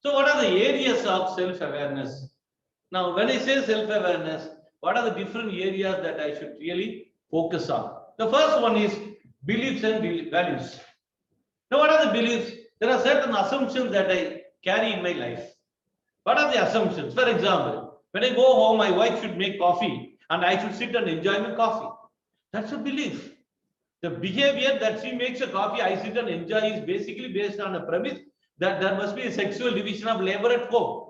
So what are the areas of self-awareness? Now, when I say self-awareness, what are the different areas that I should really focus on? The first one is beliefs and values. Now, what are the beliefs? There are certain assumptions that I carry in my life. What are the assumptions? For example, when I go home, my wife should make coffee and I should sit and enjoy my coffee. That's a belief. The behavior that she makes a coffee, I sit and enjoy, is basically based on a premise that there must be a sexual division of labor at home.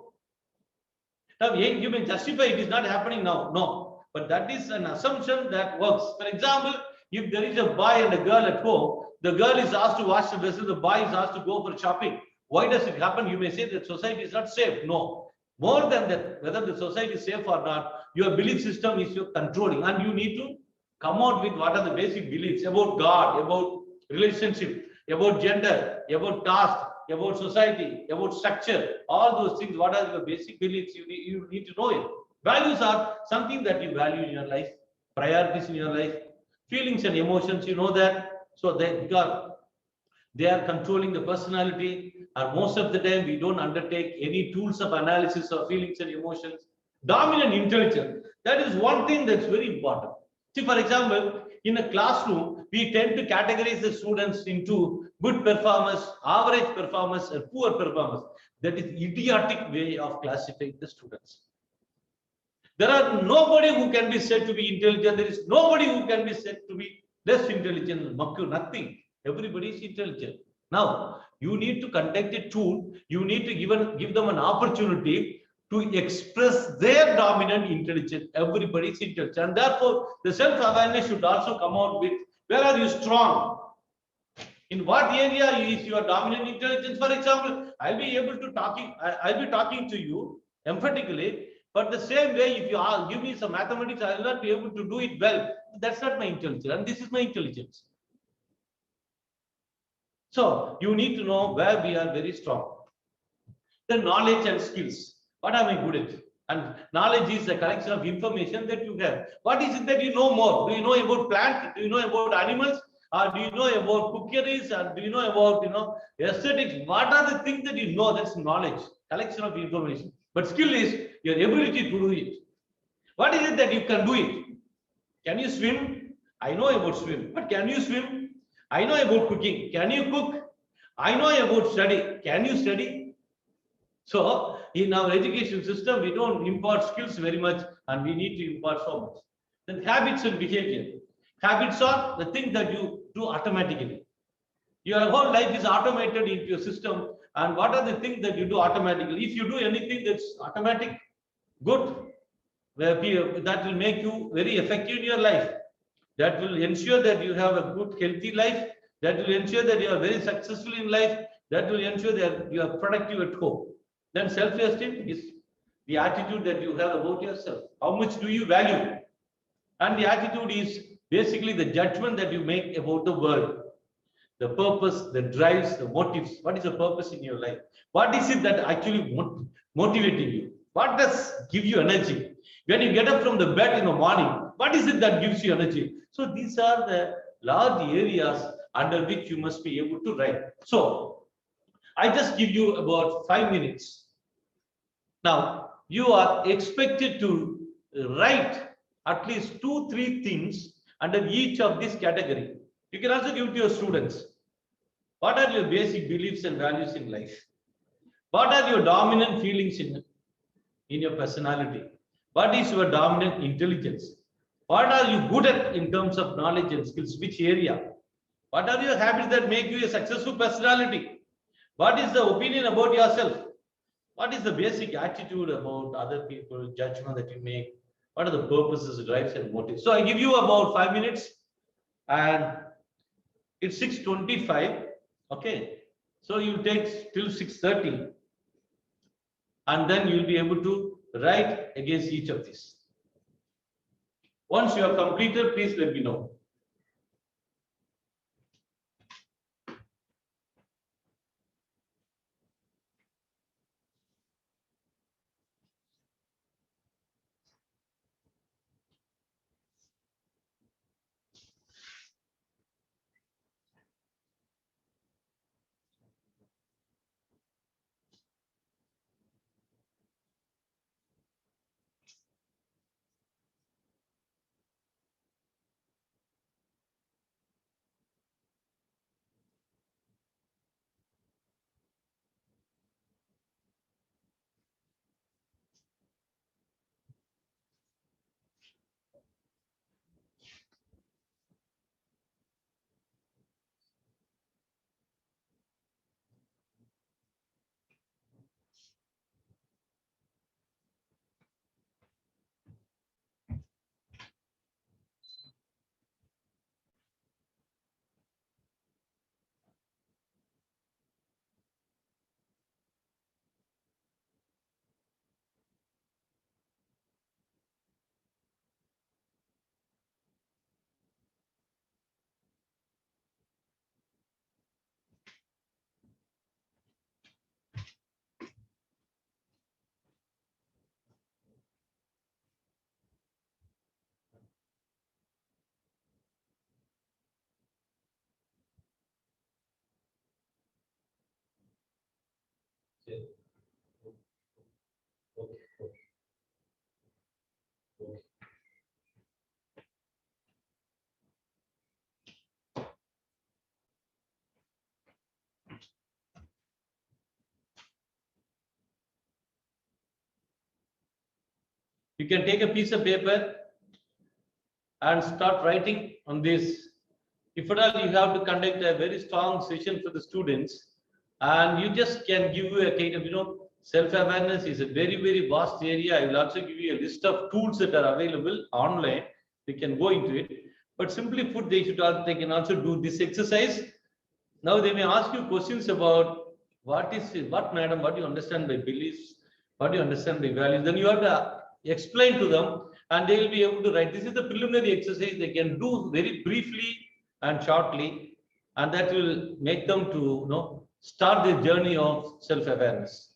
Now, you may justify it is not happening now. No. But that is an assumption that works. For example, if there is a boy and a girl at home, the girl is asked to wash the vessel, the boy is asked to go for shopping. Why does it happen? You may say that society is not safe. No. More than that, whether the society is safe or not, your belief system is your controlling, and you need to come out with what are the basic beliefs about God, about relationship, about gender, about caste, about society, about structure, all those things. What are your basic beliefs? You need to know it. Values are something that you value in your life, priorities in your life, feelings and emotions, you know that. So because they are controlling the personality, and most of the time we don't undertake any tools of analysis of feelings and emotions. Dominant intelligence, that is one thing that's very important. See, for example, in a classroom, we tend to categorize the students into good performers, average performers, and poor performers. That is idiotic way of classifying the students. There are nobody who can be said to be intelligent. There is nobody who can be said to be less intelligent. Nothing. Everybody is intelligent. Now, you need to conduct a tool. You need to give them an opportunity to express their dominant intelligence. Everybody is intelligent. And therefore, the self-awareness should also come out with, where are you strong? In what area is your dominant intelligence? For example, I'll be talking to you emphatically, but the same way, if you give me some mathematics, I will not be able to do it well. That's not my intelligence, and this is my intelligence. So you need to know where we are very strong. The knowledge and skills. What am I good at? And knowledge is a collection of information that you have. What is it that you know more? Do you know about plants? Do you know about animals? Or do you know about cookeries? Or do you know about aesthetics? What are the things that you know? That's knowledge, collection of information. But skill is your ability to do it. What is it that you can do it? Can you swim? I know about swim, but can you swim? I know about cooking. Can you cook? I know about study. Can you study? So in our education system, we don't impart skills very much, and we need to impart so much. Then habits and behavior. Habits are the thing that you do automatically. Your whole life is automated into your system. And what are the things that you do automatically? If you do anything that's automatic, good, that will make you very effective in your life. That will ensure that you have a good, healthy life. That will ensure that you are very successful in life. That will ensure that you are productive at home. Then self-esteem is the attitude that you have about yourself. How much do you value? And the attitude is basically the judgment that you make about the world, the purpose, the drives, the motives. What is the purpose in your life? What is it that actually motivating you? What does give you energy? When you get up from the bed in the morning, what is it that gives you energy? So these are the large areas under which you must be able to write. So I just give you about 5 minutes. Now you are expected to write at least 2-3 things under each of this category. You can also give to your students. What are your basic beliefs and values in life? What are your dominant feelings in your personality? What is your dominant intelligence? What are you good at in terms of knowledge and skills? Which area? What are your habits that make you a successful personality? What is the opinion about yourself? What is the basic attitude about other people, judgment that you make? What are the purposes, drives, and motives? So I give you about 5 minutes, and it's 6:25. Okay. So you take till 6:30, and then you'll be able to write against each of these. Once you have completed, please let me know. Okay. Okay. Okay. You can take a piece of paper and start writing on this. If at all you have to conduct a very strong session for the students, and you just can give you a kind of, self-awareness is a very, very vast area. I will also give you a list of tools that are available online. You can go into it. But simply put, they can also do this exercise. Now they may ask you questions about what madam, what do you understand by beliefs, what do you understand by values. Then you have to explain to them, and they will be able to write. This is the preliminary exercise they can do very briefly and shortly, and that will make them to start the journey of self-awareness.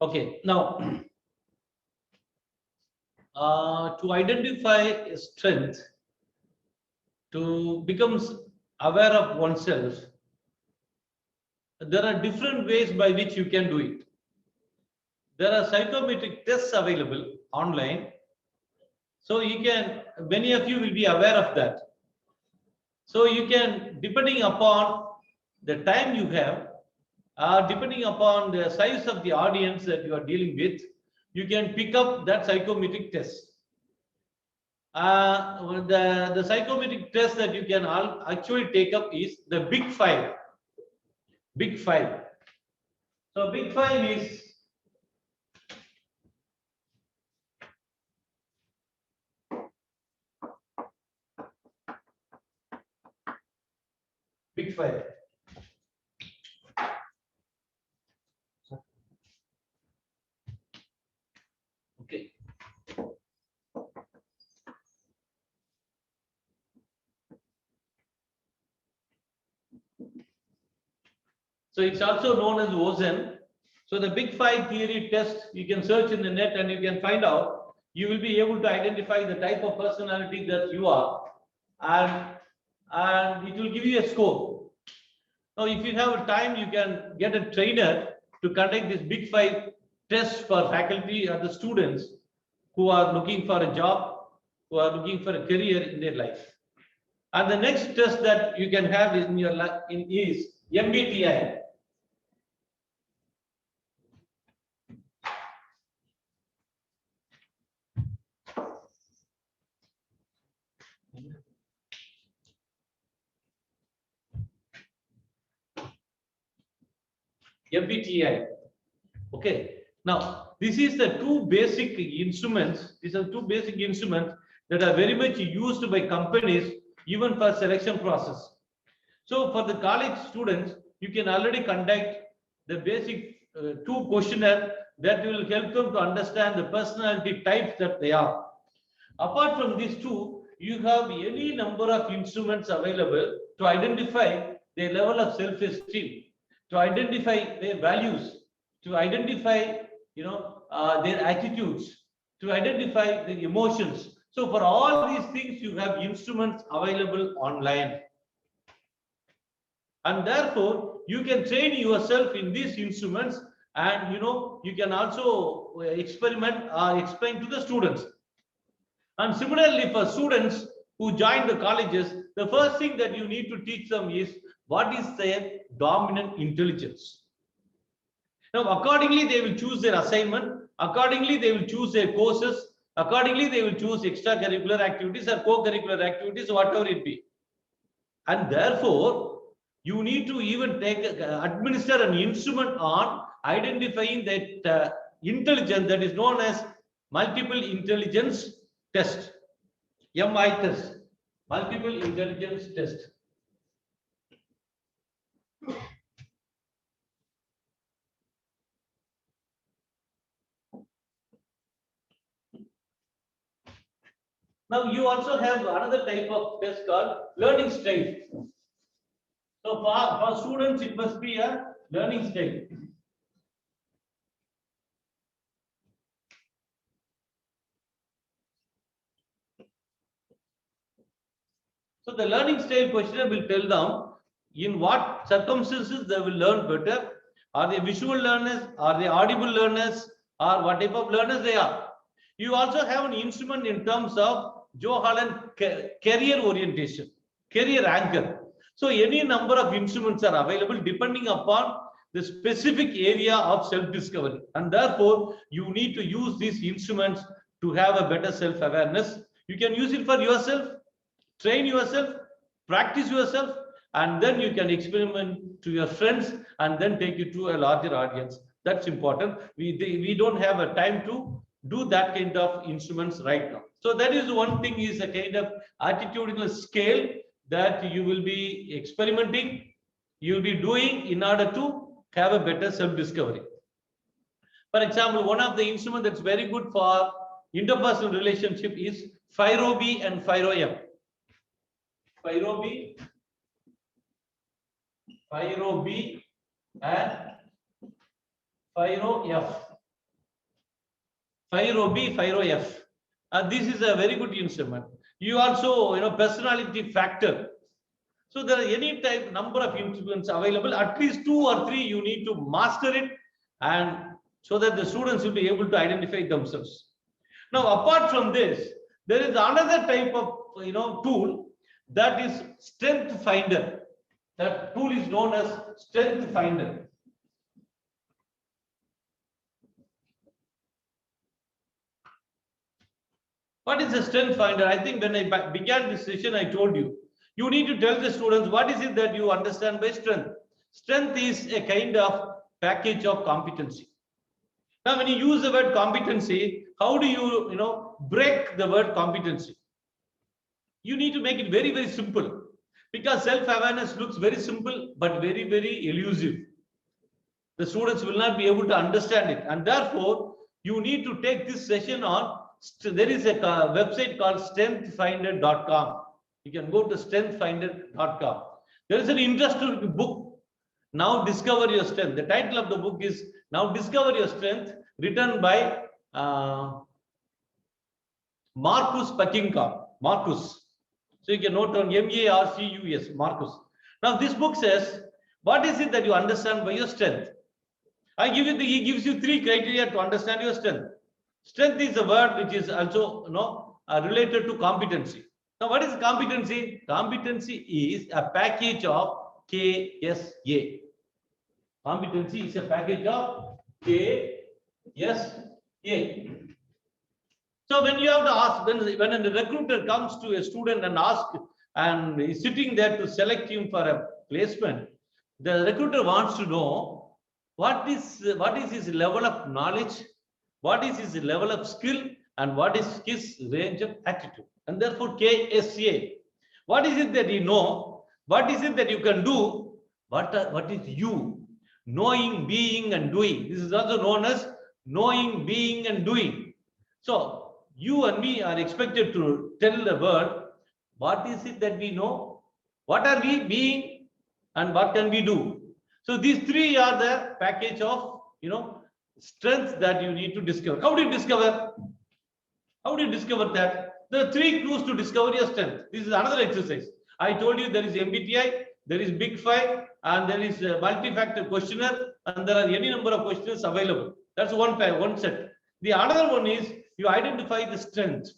Okay, now to identify a strength, to become aware of oneself, there are different ways by which you can do it. There are psychometric tests available online. So you can, many of you will be aware of that. So you can, depending upon the time you have, depending upon the size of the audience that you are dealing with, you can pick up that psychometric test. The psychometric test that you can actually take up is the Big Five. Big Five. So Big Five is Big Five. Okay. So it's also known as OZEN. So the Big Five theory test, you can search in the net and you can find out. You will be able to identify the type of personality that you are, and it will give you a score. Now, if you have time, you can get a trainer to conduct this Big Five test for faculty or the students who are looking for a job, who are looking for a career in their life. And the next test that you can have in your life is MBTI. MBTI. Okay. Now, this is the two basic instruments. These are two basic instruments that are very much used by companies even for selection process. So, for the college students, you can already conduct the basic two questionnaire that will help them to understand the personality types that they are. Apart from these two, you have any number of instruments available to identify their level of self-esteem, to identify their values, to identify their attitudes, to identify their emotions. So for all these things, you have instruments available online. And therefore, you can train yourself in these instruments, and you can also experiment or explain to the students. And similarly, for students who join the colleges, the first thing that you need to teach them is what is their dominant intelligence. Now, accordingly, they will choose their assignment. Accordingly, they will choose their courses. Accordingly, they will choose extracurricular activities or co-curricular activities, whatever it be. And therefore, you need to even administer an instrument on identifying that intelligence that is known as multiple intelligence test, MI test, multiple intelligence test. Now you also have another type of test called learning style. So for students, it must be a learning style. So the learning style questionnaire will tell them in what circumstances they will learn better. Are they visual learners? Are they audible learners? Or what type of learners they are? You also have an instrument in terms of Joe Holland career orientation, career anchor. So any number of instruments are available depending upon the specific area of self-discovery. And therefore, you need to use these instruments to have a better self-awareness. You can use it for yourself, train yourself, practice yourself, and then you can experiment to your friends and then take it to a larger audience. That's important. We don't have a time to do that kind of instruments right now. So that is one thing, is a kind of attitudinal scale that you will be experimenting, you will be doing in order to have a better self-discovery. For example, one of the instruments that's very good for interpersonal relationship is FIRO-B and FIRO-M. FIRO-B, FIRO-B and FIRO-F. FIRO-B, FIRO-F. And this is a very good instrument. You also, personality factor. So there are any type number of instruments available. At least 2 or 3 you need to master it, and so that the students will be able to identify themselves. Now, apart from this, there is another type of tool, that is Strength Finder. That tool is known as Strength Finder. What is a Strength Finder? I think when I began this session, I told you, you need to tell the students what is it that you understand by strength. Strength is a kind of package of competency. Now, when you use the word competency, how do you, break the word competency? You need to make it very, very simple, because self-awareness looks very simple, but very, very elusive. The students will not be able to understand it. And therefore, you need to take this session on, there is a website called strengthfinder.com. You can go to strengthfinder.com. There is an interesting book, Now Discover Your Strength. The title of the book is Now Discover Your Strength, written by Marcus Buckingham. Marcus. So you can note on M-A-R-C-U-S, Marcus. Now this book says, what is it that you understand by your strength? He gives you 3 criteria to understand your strength. Strength is a word which is also related to competency. Now, what is competency? Competency is a package of KSA. Competency is a package of KSA. So when you have to ask, when a recruiter comes to a student and asks, and is sitting there to select him for a placement, the recruiter wants to know what is his level of knowledge, what is his level of skill, and what is his range of attitude. And therefore, KSA. What is it that you know? What is it that you can do? What is you? Knowing, being, and doing. This is also known as knowing, being, and doing. So, you and me are expected to tell the world, what is it that we know? What are we being? And what can we do? So, these 3 are the package of, strengths that you need to discover. How do you discover? How do you discover that? There are 3 clues to discover your strength. This is another exercise. I told you there is MBTI, there is Big 5, and there is a multi-factor questionnaire, and there are any number of questions available. That's one set. The another one is you identify the strength.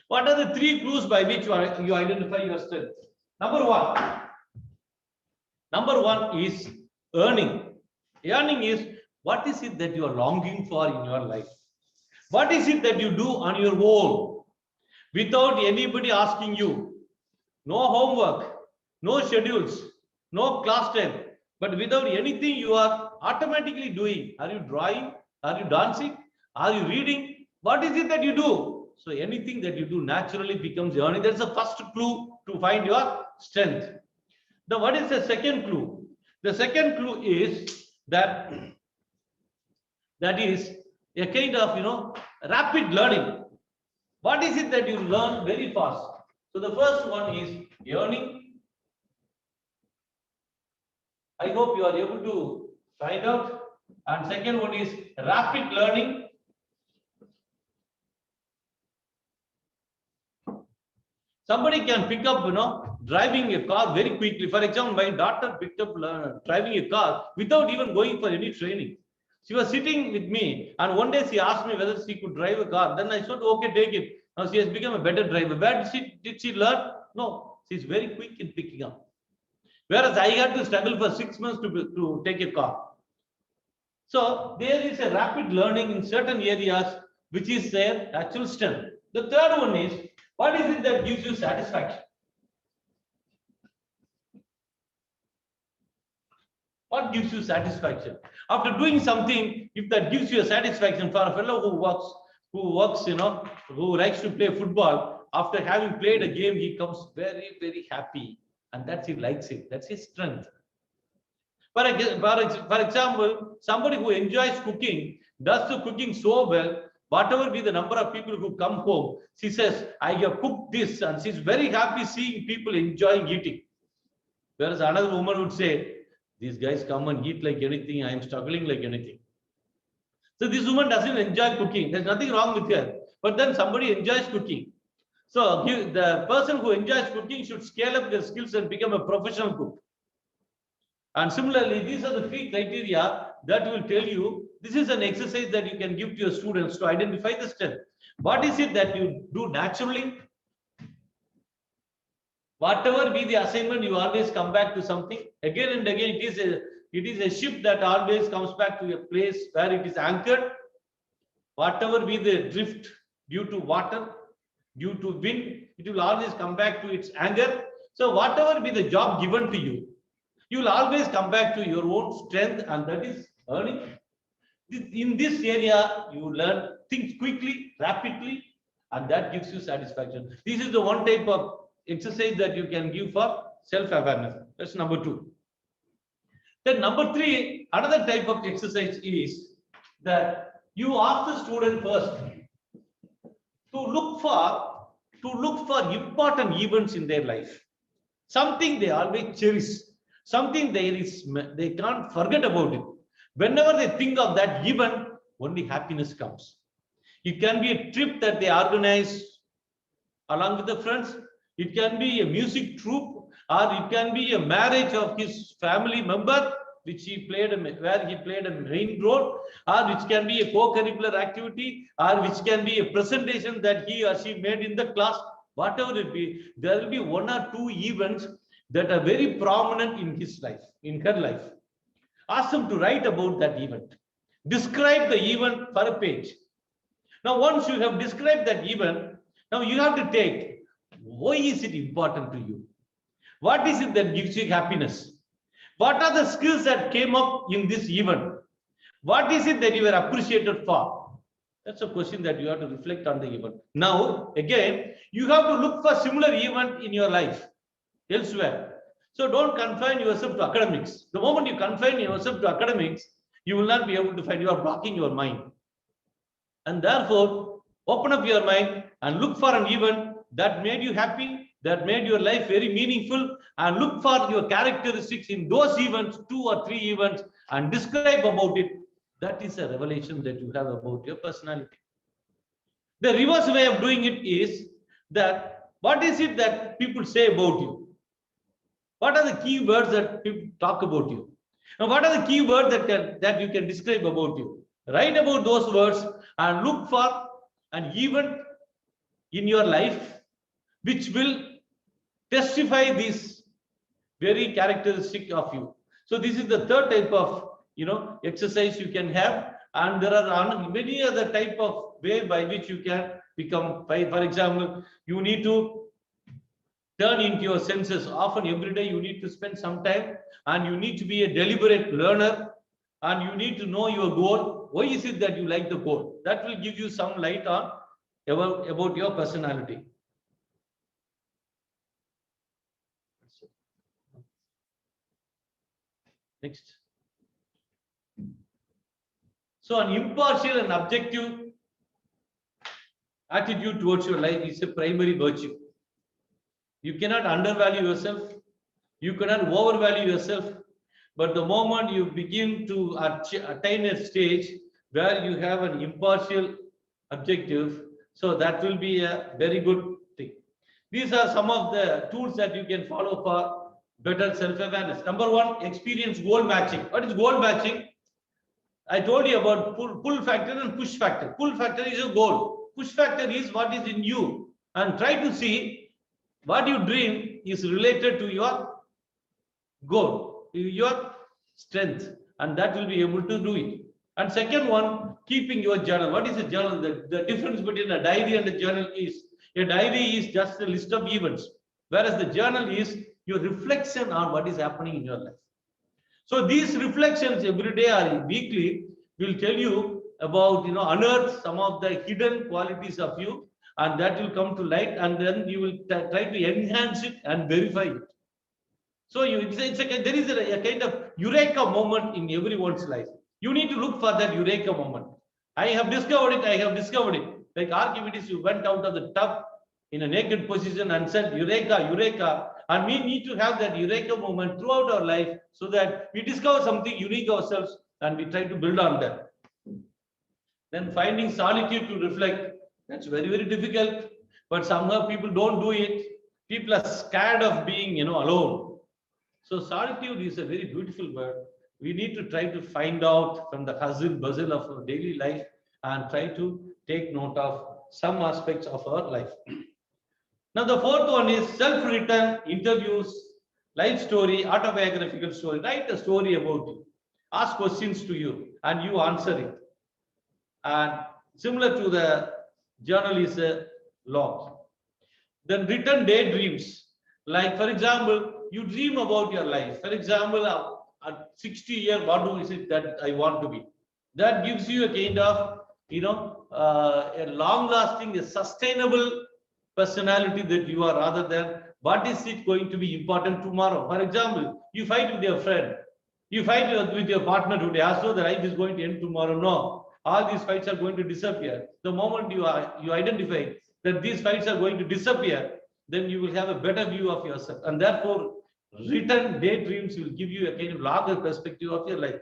What are the 3 clues by which you identify your strength? Number one is earning. Earning is, what is it that you are longing for in your life? What is it that you do on your own without anybody asking you? No homework, no schedules, no class time, but without anything you are automatically doing. Are you drawing? Are you dancing? Are you reading? What is it that you do? So anything that you do naturally becomes earning. That's the first clue to find your strength. Now, what is the second clue? The second clue is that is a kind of, rapid learning. What is it that you learn very fast? So the first one is earning. I hope you are able to find out. And second one is rapid learning. Somebody can pick up, driving a car very quickly. For example, my daughter picked up driving a car without even going for any training. She was sitting with me, and one day she asked me whether she could drive a car. Then I said, okay, take it. Now she has become a better driver. Where did she learn? No, she's very quick in picking up. Whereas I had to struggle for 6 months to take a car. So there is a rapid learning in certain areas, which is their actual strength. The third one is, what is it that gives you satisfaction? What gives you satisfaction? After doing something, if that gives you a satisfaction, for a fellow who works, who likes to play football, after having played a game, he comes very, very happy. And that's he likes it. That's his strength. For example, somebody who enjoys cooking, does the cooking so well, whatever be the number of people who come home, she says, I have cooked this, and she's very happy seeing people enjoying eating. Whereas another woman would say, these guys come and eat like anything, I am struggling like anything. So this woman doesn't enjoy cooking. There's nothing wrong with her. But then somebody enjoys cooking. So the person who enjoys cooking should scale up their skills and become a professional cook. And similarly, these are the 3 criteria that will tell you, this is an exercise that you can give to your students to identify the strength. What is it that you do naturally? Whatever be the assignment, you always come back to something. Again and again, it is a ship that always comes back to a place where it is anchored. Whatever be the drift due to water, due to wind, it will always come back to its anchor. So whatever be the job given to you, you will always come back to your own strength, and that is earning. In this area, you learn things quickly, rapidly, and that gives you satisfaction. This is the one type of exercise that you can give for self-awareness. That's number 2. Then number 3, another type of exercise is that you ask the student first to look for important events in their life, something they always cherish, something they can't forget about it. Whenever they think of that event, only happiness comes. It can be a trip that they organize along with the friends. It can be a music troupe, or it can be a marriage of his family member, where he played a main role, or which can be a co-curricular activity, or which can be a presentation that he or she made in the class. Whatever it be, there will be 1 or 2 events that are very prominent in his life, in her life. Ask them to write about that event. Describe the event for a page. Now, once you have described that event, now you have to take, why is it important to you? What is it that gives you happiness? What are the skills that came up in this event? What is it that you were appreciated for? That's a question that you have to reflect on the event. Now, again, you have to look for similar event in your life elsewhere. So don't confine yourself to academics. The moment you confine yourself to academics, you will not be able to find, you are blocking your mind. And therefore, open up your mind and look for an event that made you happy, that made your life very meaningful, and look for your characteristics in those events, 2 or 3 events, and describe about it. That is a revelation that you have about your personality. The reverse way of doing it is that, what is it that people say about you? What are the key words that people talk about you? And what are the key words that you can describe about you? Write about those words and look for an event in your life which will testify this very characteristic of you. So this is the third type of exercise you can have, and there are many other type of way by which you can become. For example, you need to turn into your senses. Often every day you need to spend some time, and you need to be a deliberate learner, and you need to know your goal. Why is it that you like the goal? That will give you some light on about your personality. Next. So an impartial and objective attitude towards your life is a primary virtue. You cannot undervalue yourself. You cannot overvalue yourself. But the moment you begin to attain a stage where you have an impartial objective, so that will be a very good thing. These are some of the tools that you can follow for better self-awareness. Number 1, experience goal matching. What is goal matching? I told you about pull factor and push factor. Pull factor is a goal. push factor is what is in you, and try to see what you dream is related to your goal, your strength, and that will be able to do it. And second one, keeping your journal. What is a journal? The difference between a diary and a journal is, a diary is just a list of events, whereas the journal is your reflection on what is happening in your life. So these reflections every day or weekly will tell you about, unearth some of the hidden qualities of you, and that will come to light, and then you will try to enhance it and verify it. So there is a kind of eureka moment in everyone's life. You need to look for that eureka moment. I have discovered it. Like Archimedes, who went out of the tub in a naked position and said, eureka, eureka. And we need to have that eureka moment throughout our life, so that we discover something unique ourselves and we try to build on that. Then finding solitude to reflect, that's very, very difficult. But somehow people don't do it. People are scared of being, alone. So solitude is a very beautiful word. We need to try to find out from the hustle bustle of our daily life and try to take note of some aspects of our life. Now the fourth one is self-written interviews, life story, autobiographical story. Write a story about you. Ask questions to you and you answer it. And similar to the journal is a log. Then written daydreams. Like for example, you dream about your life. For example, at 60 years, what is it that I want to be? That gives you a kind of, a long-lasting, a sustainable personality that you are, rather than what is it going to be important tomorrow. For example, you fight with your friend, you fight with your partner today, as though the life is going to end tomorrow. No, all these fights are going to disappear. The moment you identify that these fights are going to disappear, then you will have a better view of yourself. And therefore, written daydreams will give you a kind of larger perspective of your life.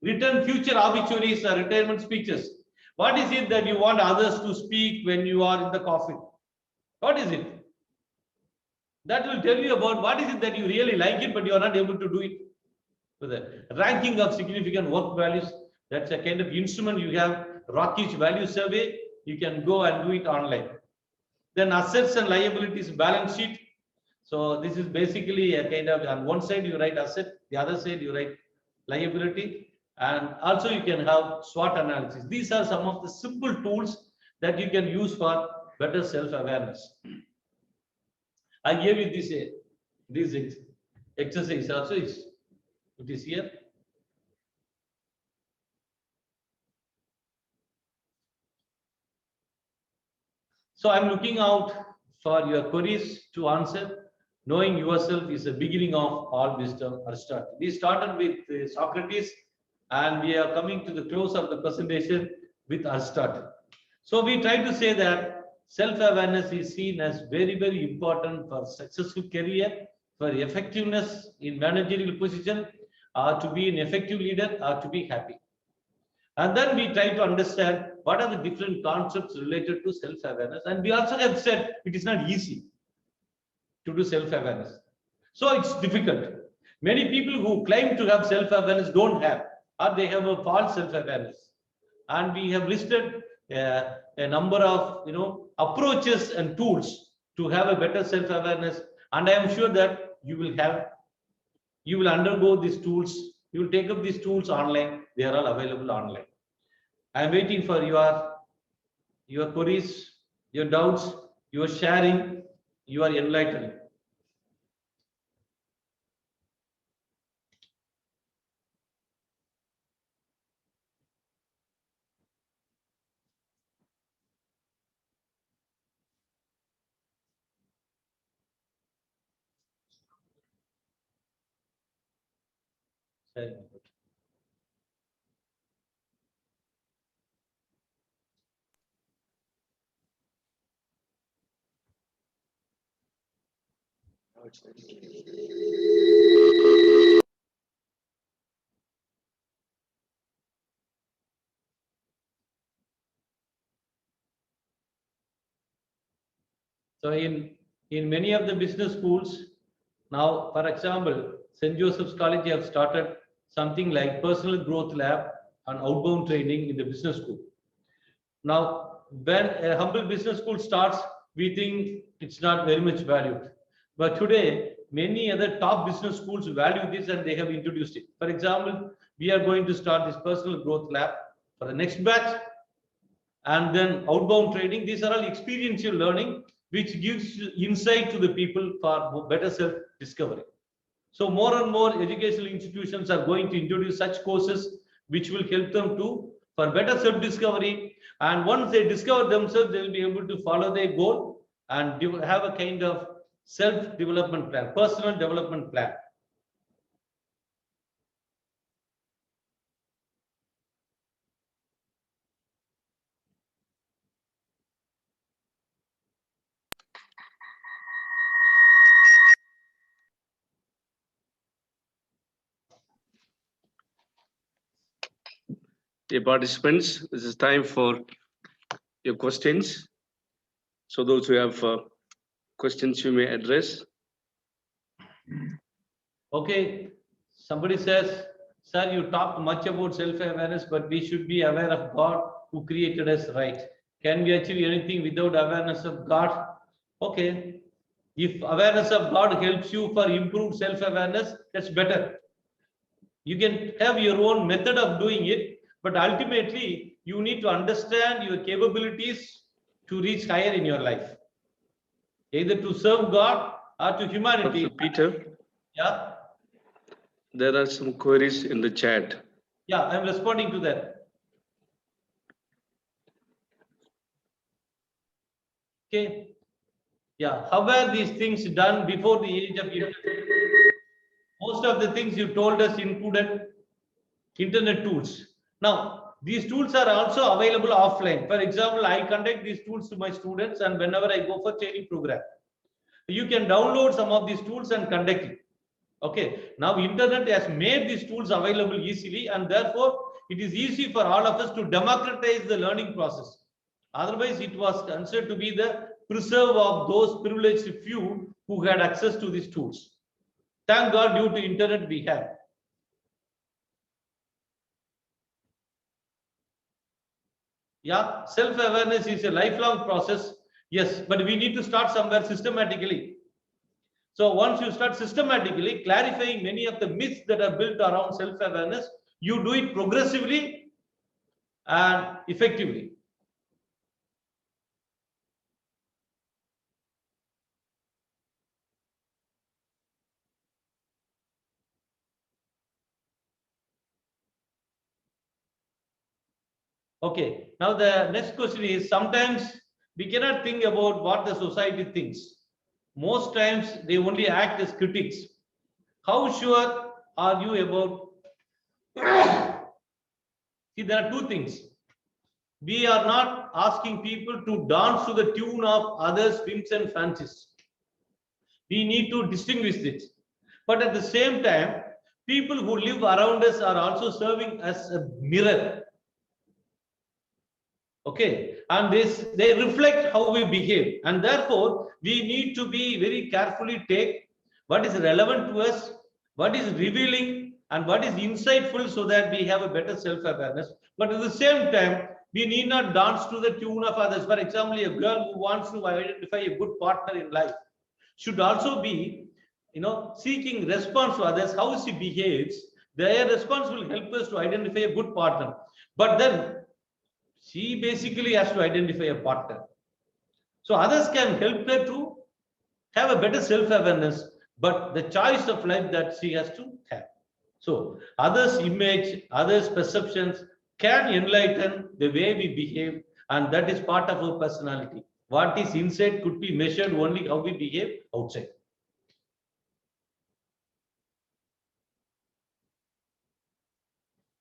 Written future obituaries or retirement speeches. What is it that you want others to speak when you are in the coffin? What is it? That will tell you about what is it that you really like it, but you are not able to do it. So the ranking of significant work values, that's a kind of instrument you have. Rockish value survey, you can go and do it online. Then assets and liabilities balance sheet. So this is basically a kind of, on one side you write asset, the other side you write liability, and also you can have SWOT analysis. These are some of the simple tools that you can use for better self-awareness. I gave you this exercise also. It is here. So I'm looking out for your queries to answer. Knowing yourself is the beginning of all wisdom, Aristotle. We started with Socrates, and we are coming to the close of the presentation with Aristotle. So we try to say that self-awareness is seen as very, very important for successful career, for effectiveness in managerial position, or to be an effective leader, or to be happy. And then we try to understand what are the different concepts related to self-awareness. And we also have said it is not easy to do self-awareness. So it's difficult. Many people who claim to have self-awareness don't have, or they have a false self-awareness. And we have listed a number of approaches and tools to have a better self-awareness. And I am sure that you will undergo these tools. You will take up these tools online. They are all available online. I am waiting for your queries, your doubts, your sharing, your enlightening. So in many of the business schools now, for example, St. Joseph's College have started something like personal growth lab and outbound training in the business school. Now, when a humble business school starts, we think it's not very much valued. But today, many other top business schools value this and they have introduced it. For example, we are going to start this personal growth lab for the next batch, and then outbound training. These are all experiential learning, which gives insight to the people for better self-discovery. So more and more educational institutions are going to introduce such courses, which will help them to for better self-discovery. And once they discover themselves, they will be able to follow their goal and have a kind of self-development plan, personal development plan. Dear participants, this is time for your questions. So those who have questions, you may address. Okay, somebody says, sir, you talked much about self-awareness, but we should be aware of God who created us, right? Can we achieve anything without awareness of God? Okay, if awareness of God helps you for improved self-awareness, that's better. You can have your own method of doing it, but ultimately you need to understand your capabilities to reach higher in your life, either to serve God or to humanity. Dr. Peter, Yeah. there are some queries in the chat. Yeah, I'm responding to that. Okay. Yeah, how were these things done before the age of internet? Most of the things you told us included internet tools. Now, these tools are also available offline. For example, I conduct these tools to my students, and whenever I go for training program, you can download some of these tools and conduct it. Okay, now internet has made these tools available easily, and therefore it is easy for all of us to democratize the learning process. Otherwise, it was considered to be the preserve of those privileged few who had access to these tools. Thank God, due to internet we have. Yeah, self-awareness is a lifelong process. Yes, but we need to start somewhere systematically. So once you start systematically clarifying many of the myths that are built around self-awareness, you do it progressively and effectively. Okay, now the next question is, sometimes we cannot think about what the society thinks. Most times they only act as critics. How sure are you about? See, there are two things. We are not asking people to dance to the tune of others' whims and fancies. We need to distinguish it. But at the same time, people who live around us are also serving as a mirror. Okay, and they reflect how we behave, and therefore we need to be very carefully take what is relevant to us, what is revealing, and what is insightful, so that we have a better self-awareness. But at the same time, we need not dance to the tune of others. For example, a girl who wants to identify a good partner in life should also be, seeking response to others, how she behaves. Their response will help us to identify a good partner. But then she basically has to identify a partner. So others can help her to have a better self-awareness, but the choice of life that she has to have. So others' image, others' perceptions can enlighten the way we behave, and that is part of our personality. What is inside could be measured only how we behave outside.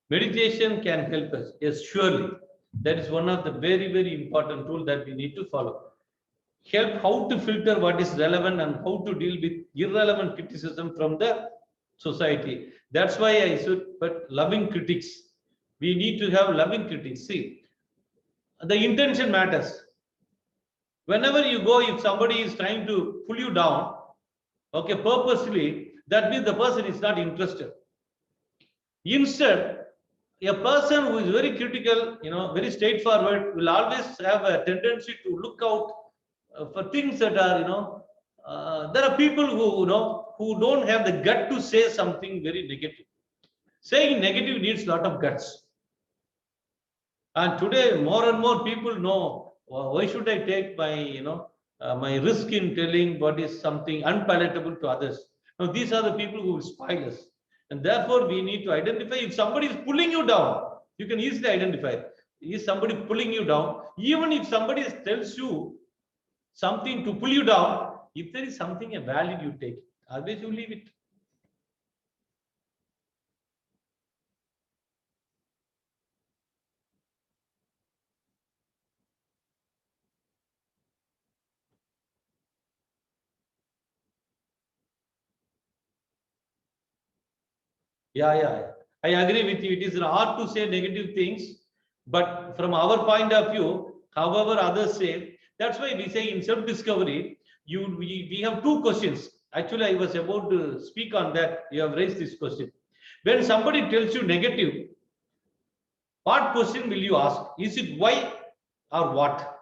Meditation can help us. Yes, surely. That is one of the very, very important tools that we need to follow. Help how to filter what is relevant and how to deal with irrelevant criticism from the society. That's why I said, but loving critics. We need to have loving critics. See, the intention matters. Whenever you go, if somebody is trying to pull you down, okay, purposely, that means the person is not interested. Instead, a person who is very critical, very straightforward, will always have a tendency to look out for things that are, there are people who, who don't have the gut to say something very negative. Saying negative needs a lot of guts. And today, more and more people know, why should I take my, my risk in telling what is something unpalatable to others? Now, these are the people who will spoil us. And therefore, we need to identify if somebody is pulling you down, you can easily identify. Is somebody pulling you down? Even if somebody tells you something to pull you down, if there is something a valid, you take it. Otherwise, you leave it. Yeah. I agree with you. It is hard to say negative things, but from our point of view, however others say, that's why we say in self-discovery, we have two questions. Actually, I was about to speak on that. You have raised this question. When somebody tells you negative, what question will you ask? Is it why or what?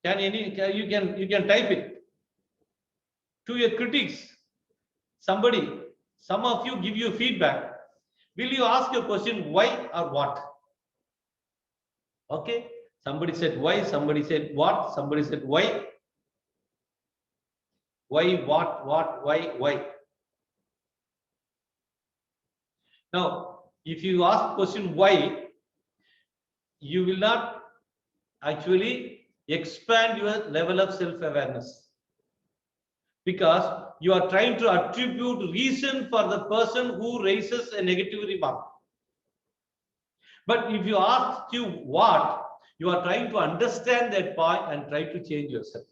You can type it to your critics. Some of you give you feedback. Will you ask a question why or what? Okay. Somebody said why, somebody said what, somebody said why. Why, what, why? Now, if you ask question why, you will not actually expand your level of self-awareness, because you are trying to attribute reason for the person who raises a negative remark. But if you ask you what, you are trying to understand that point and try to change yourself.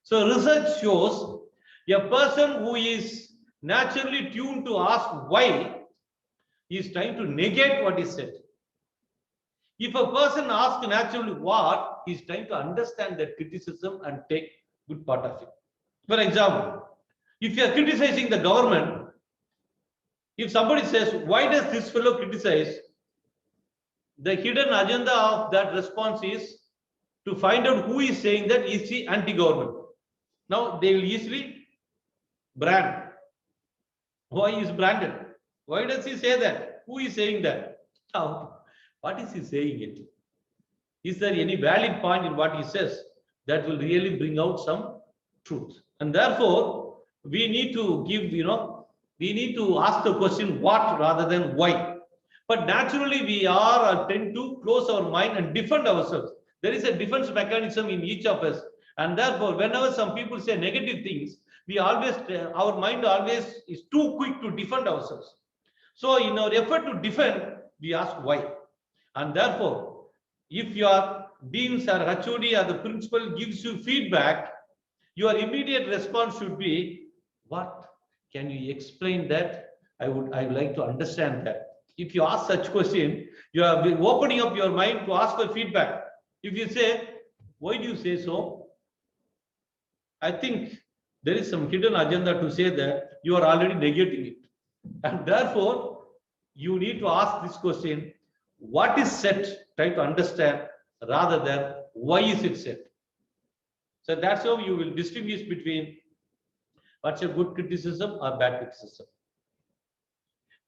So research shows a person who is naturally tuned to ask why is trying to negate what is said. If a person asks naturally what, he is trying to understand that criticism and take good part of it. For example, if you are criticizing the government, if somebody says, why does this fellow criticize? The hidden agenda of that response is to find out who is saying that is he anti-government. Now they will easily brand. Why is branded? Why does he say that? Who is saying that? Now, what is he saying it? Is there any valid point in what he says that will really bring out some truth? And therefore, we need to give, we need to ask the question what rather than why. But naturally, we are tend to close our mind and defend ourselves. There is a defense mechanism in each of us. And therefore, whenever some people say negative things, we always, our mind always is too quick to defend ourselves. So in our effort to defend, we ask why. And therefore, if your deans or HOD or the principal gives you feedback, your immediate response should be, what? Can you explain that? I would like to understand that. If you ask such question, you are opening up your mind to ask for feedback. If you say, why do you say so? I think there is some hidden agenda to say that you are already negating it. And therefore, you need to ask this question, what is said? Try to understand rather than why is it said. So that's how you will distinguish between what's a good criticism or bad criticism.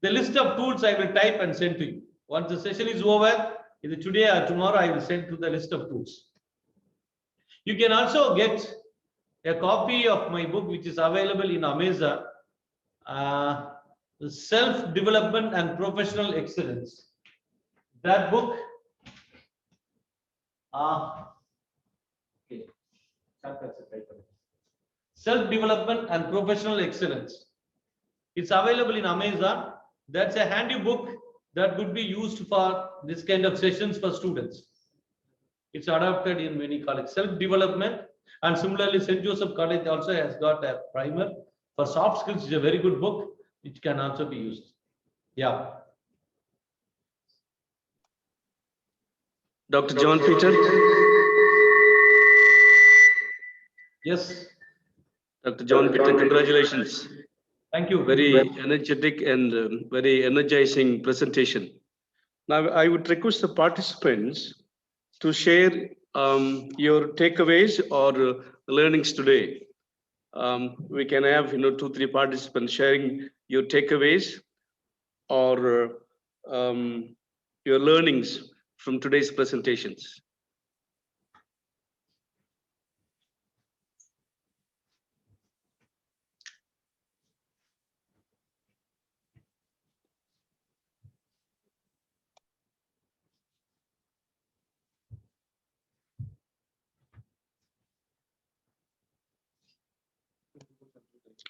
The list of tools I will type and send to you. Once the session is over, either today or tomorrow, I will send to the list of tools. You can also get a copy of my book, which is available in Amazon, Self-Development and Professional Excellence. That book, Self-Development and Professional Excellence. It's available in Amazon. That's a handy book that could be used for this kind of sessions for students. It's adopted in many colleges. Self-development, and similarly, St. Joseph College also has got a primer for soft skills. It's a very good book, which can also be used. Yeah. Dr. John Peter. Yes. Dr. John Peter, congratulations. Thank you. Very energetic and very energizing presentation. Now, I would request the participants to share your takeaways or learnings today. We can have 2-3 participants sharing your takeaways or your learnings from today's presentations.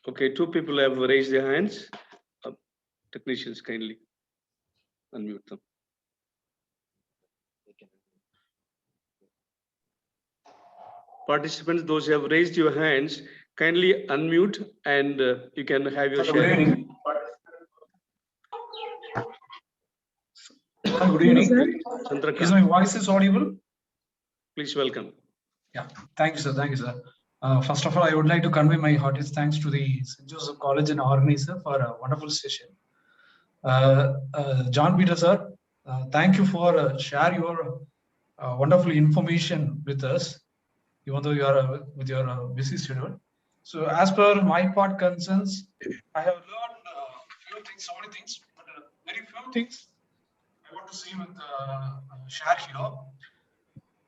Okay, 2 people have raised their hands. Technicians, kindly unmute them. Participants, those who have raised your hands, kindly unmute and you can have your Good share. evening. Good evening. Is Chandrakant, my voice is audible? please welcome. Yeah. Thank you, sir. Thank you, sir. First of all, I would like to convey my heartiest thanks to the St. Joseph College and organizer for a wonderful session. John Peter, sir, thank you for share your wonderful information with us, even though you are with your busy schedule. So, as per my part concerns, I have learned few things, so many things, but very few things I want to see with share here.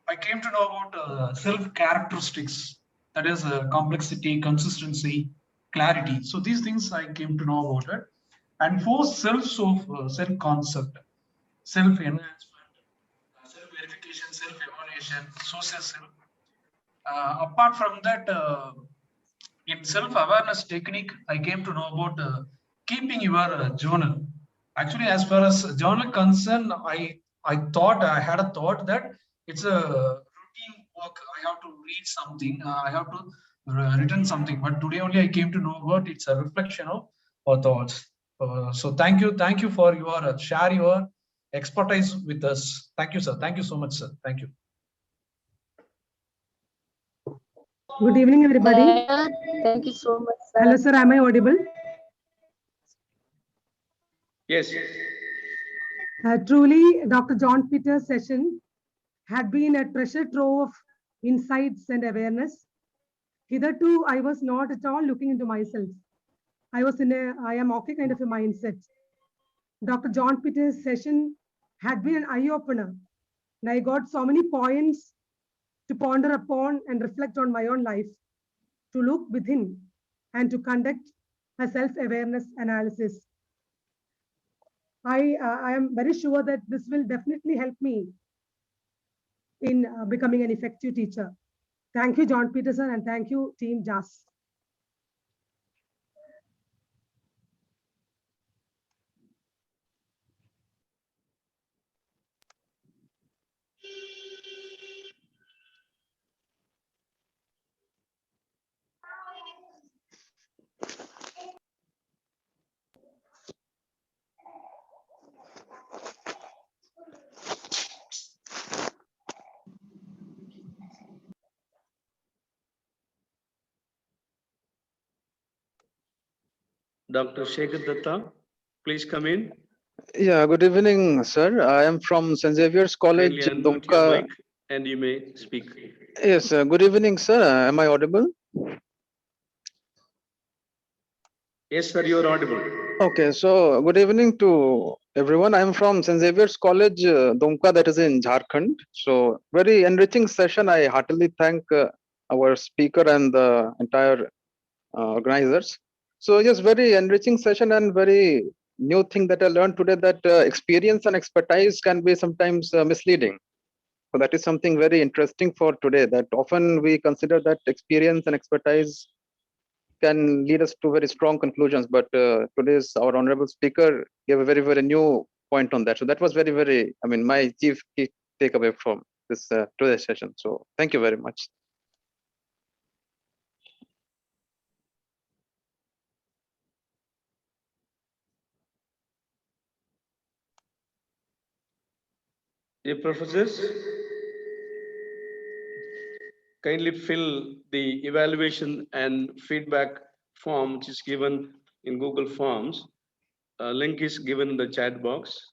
I came to know about self characteristics, that is complexity, consistency, clarity. So these things I came to know about it. And 4 selves of self concept, self enhancement, self verification, self evaluation, social self. Apart from that, in self awareness technique, I came to know about keeping your journal. Actually, as far as journal concerned, I thought I had a thought that it's a routine work. I have to read something. I have to written something. But today only I came to know about it's a reflection of our thoughts. So thank you for your share your expertise with us. Thank you, sir. Thank you so much, sir. Thank you. Good evening, everybody. Thank you so much, sir. Hello, sir. Am I audible? Yes. Truly, Dr. John Peters' session had been a treasure trove of insights and awareness. Hitherto, I was not at all looking into myself. I am okay kind of a mindset. Dr. John Peters' session had been an eye-opener. And I got so many points to ponder upon and reflect on my own life, to look within and to conduct a self-awareness analysis. I am very sure that this will definitely help me in becoming an effective teacher. Thank you, John Peterson, and thank you, Team JAS. Dr. Shekhar Datta, please come in. Yeah, good evening, sir. I am from St. Xavier's College, Kindly unmute your Dumka. mic and you may speak. Yes, good evening, sir. Am I audible? Yes, sir, you are audible. Okay, so good evening to everyone. I am from St. Xavier's College, Dumka, that is in Jharkhand. So, very enriching session. I heartily thank our speaker and the entire organizers. So, yes, very enriching session and very new thing that I learned today, that experience and expertise can be sometimes misleading. So that is something very interesting for today, that often we consider that experience and expertise can lead us to very strong conclusions. But today's our honorable speaker gave a very, very new point on that. So that was very, very, I mean, my chief key takeaway from this today's session. So thank you very much. Dear professors, kindly fill the evaluation and feedback form which is given in Google Forms. Link is given in the chat box.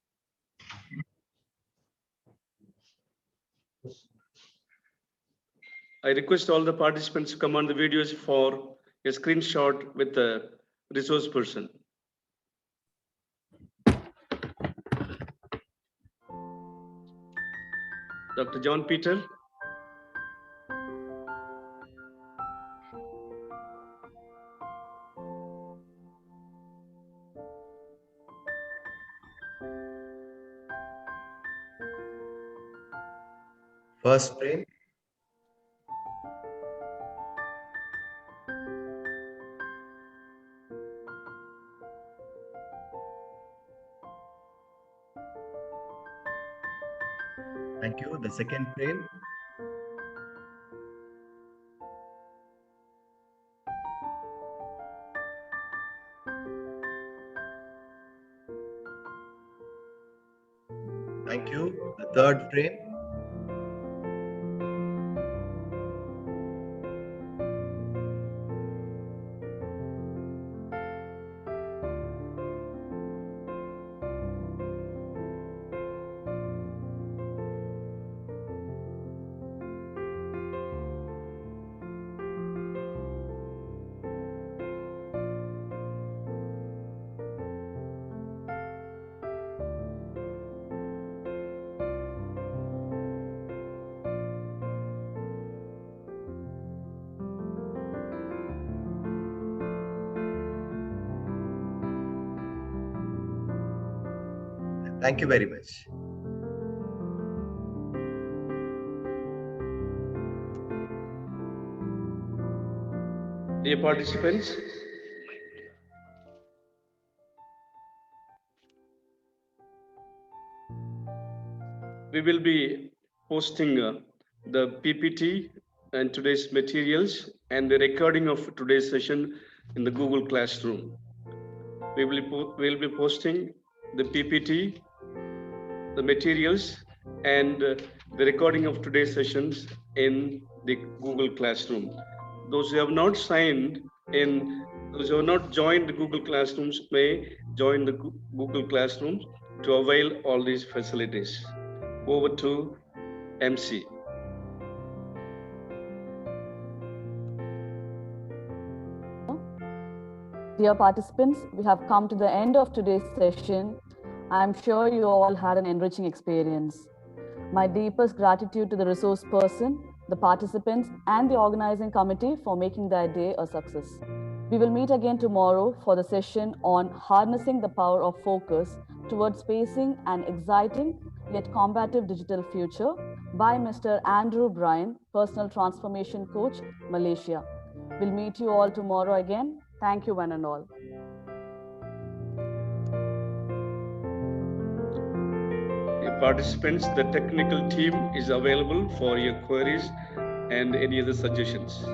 I request all the participants to come on the videos for a screenshot with the resource person. Dr. John Peter. First frame. Thank you. The second frame. Thank you. The third frame. Thank you very much. Dear participants, we will be posting the PPT and today's materials and the recording of today's session in the Google Classroom. We will be posting the PPT, the materials, and the recording of today's sessions in the Google Classroom. Those who have not signed in, those who have not joined the Google Classrooms may join the Google Classroom to avail all these facilities. Over to MC. Dear participants, we have come to the end of today's session. I'm sure you all had an enriching experience. My deepest gratitude to the resource person, the participants, and the organizing committee for making their day a success. We will meet again tomorrow for the session on harnessing the power of focus towards facing an exciting yet combative digital future by Mr. Andrew Bryan, Personal Transformation Coach, Malaysia. We'll meet you all tomorrow again. Thank you, one and all. Participants, the technical team is available for your queries and any other suggestions.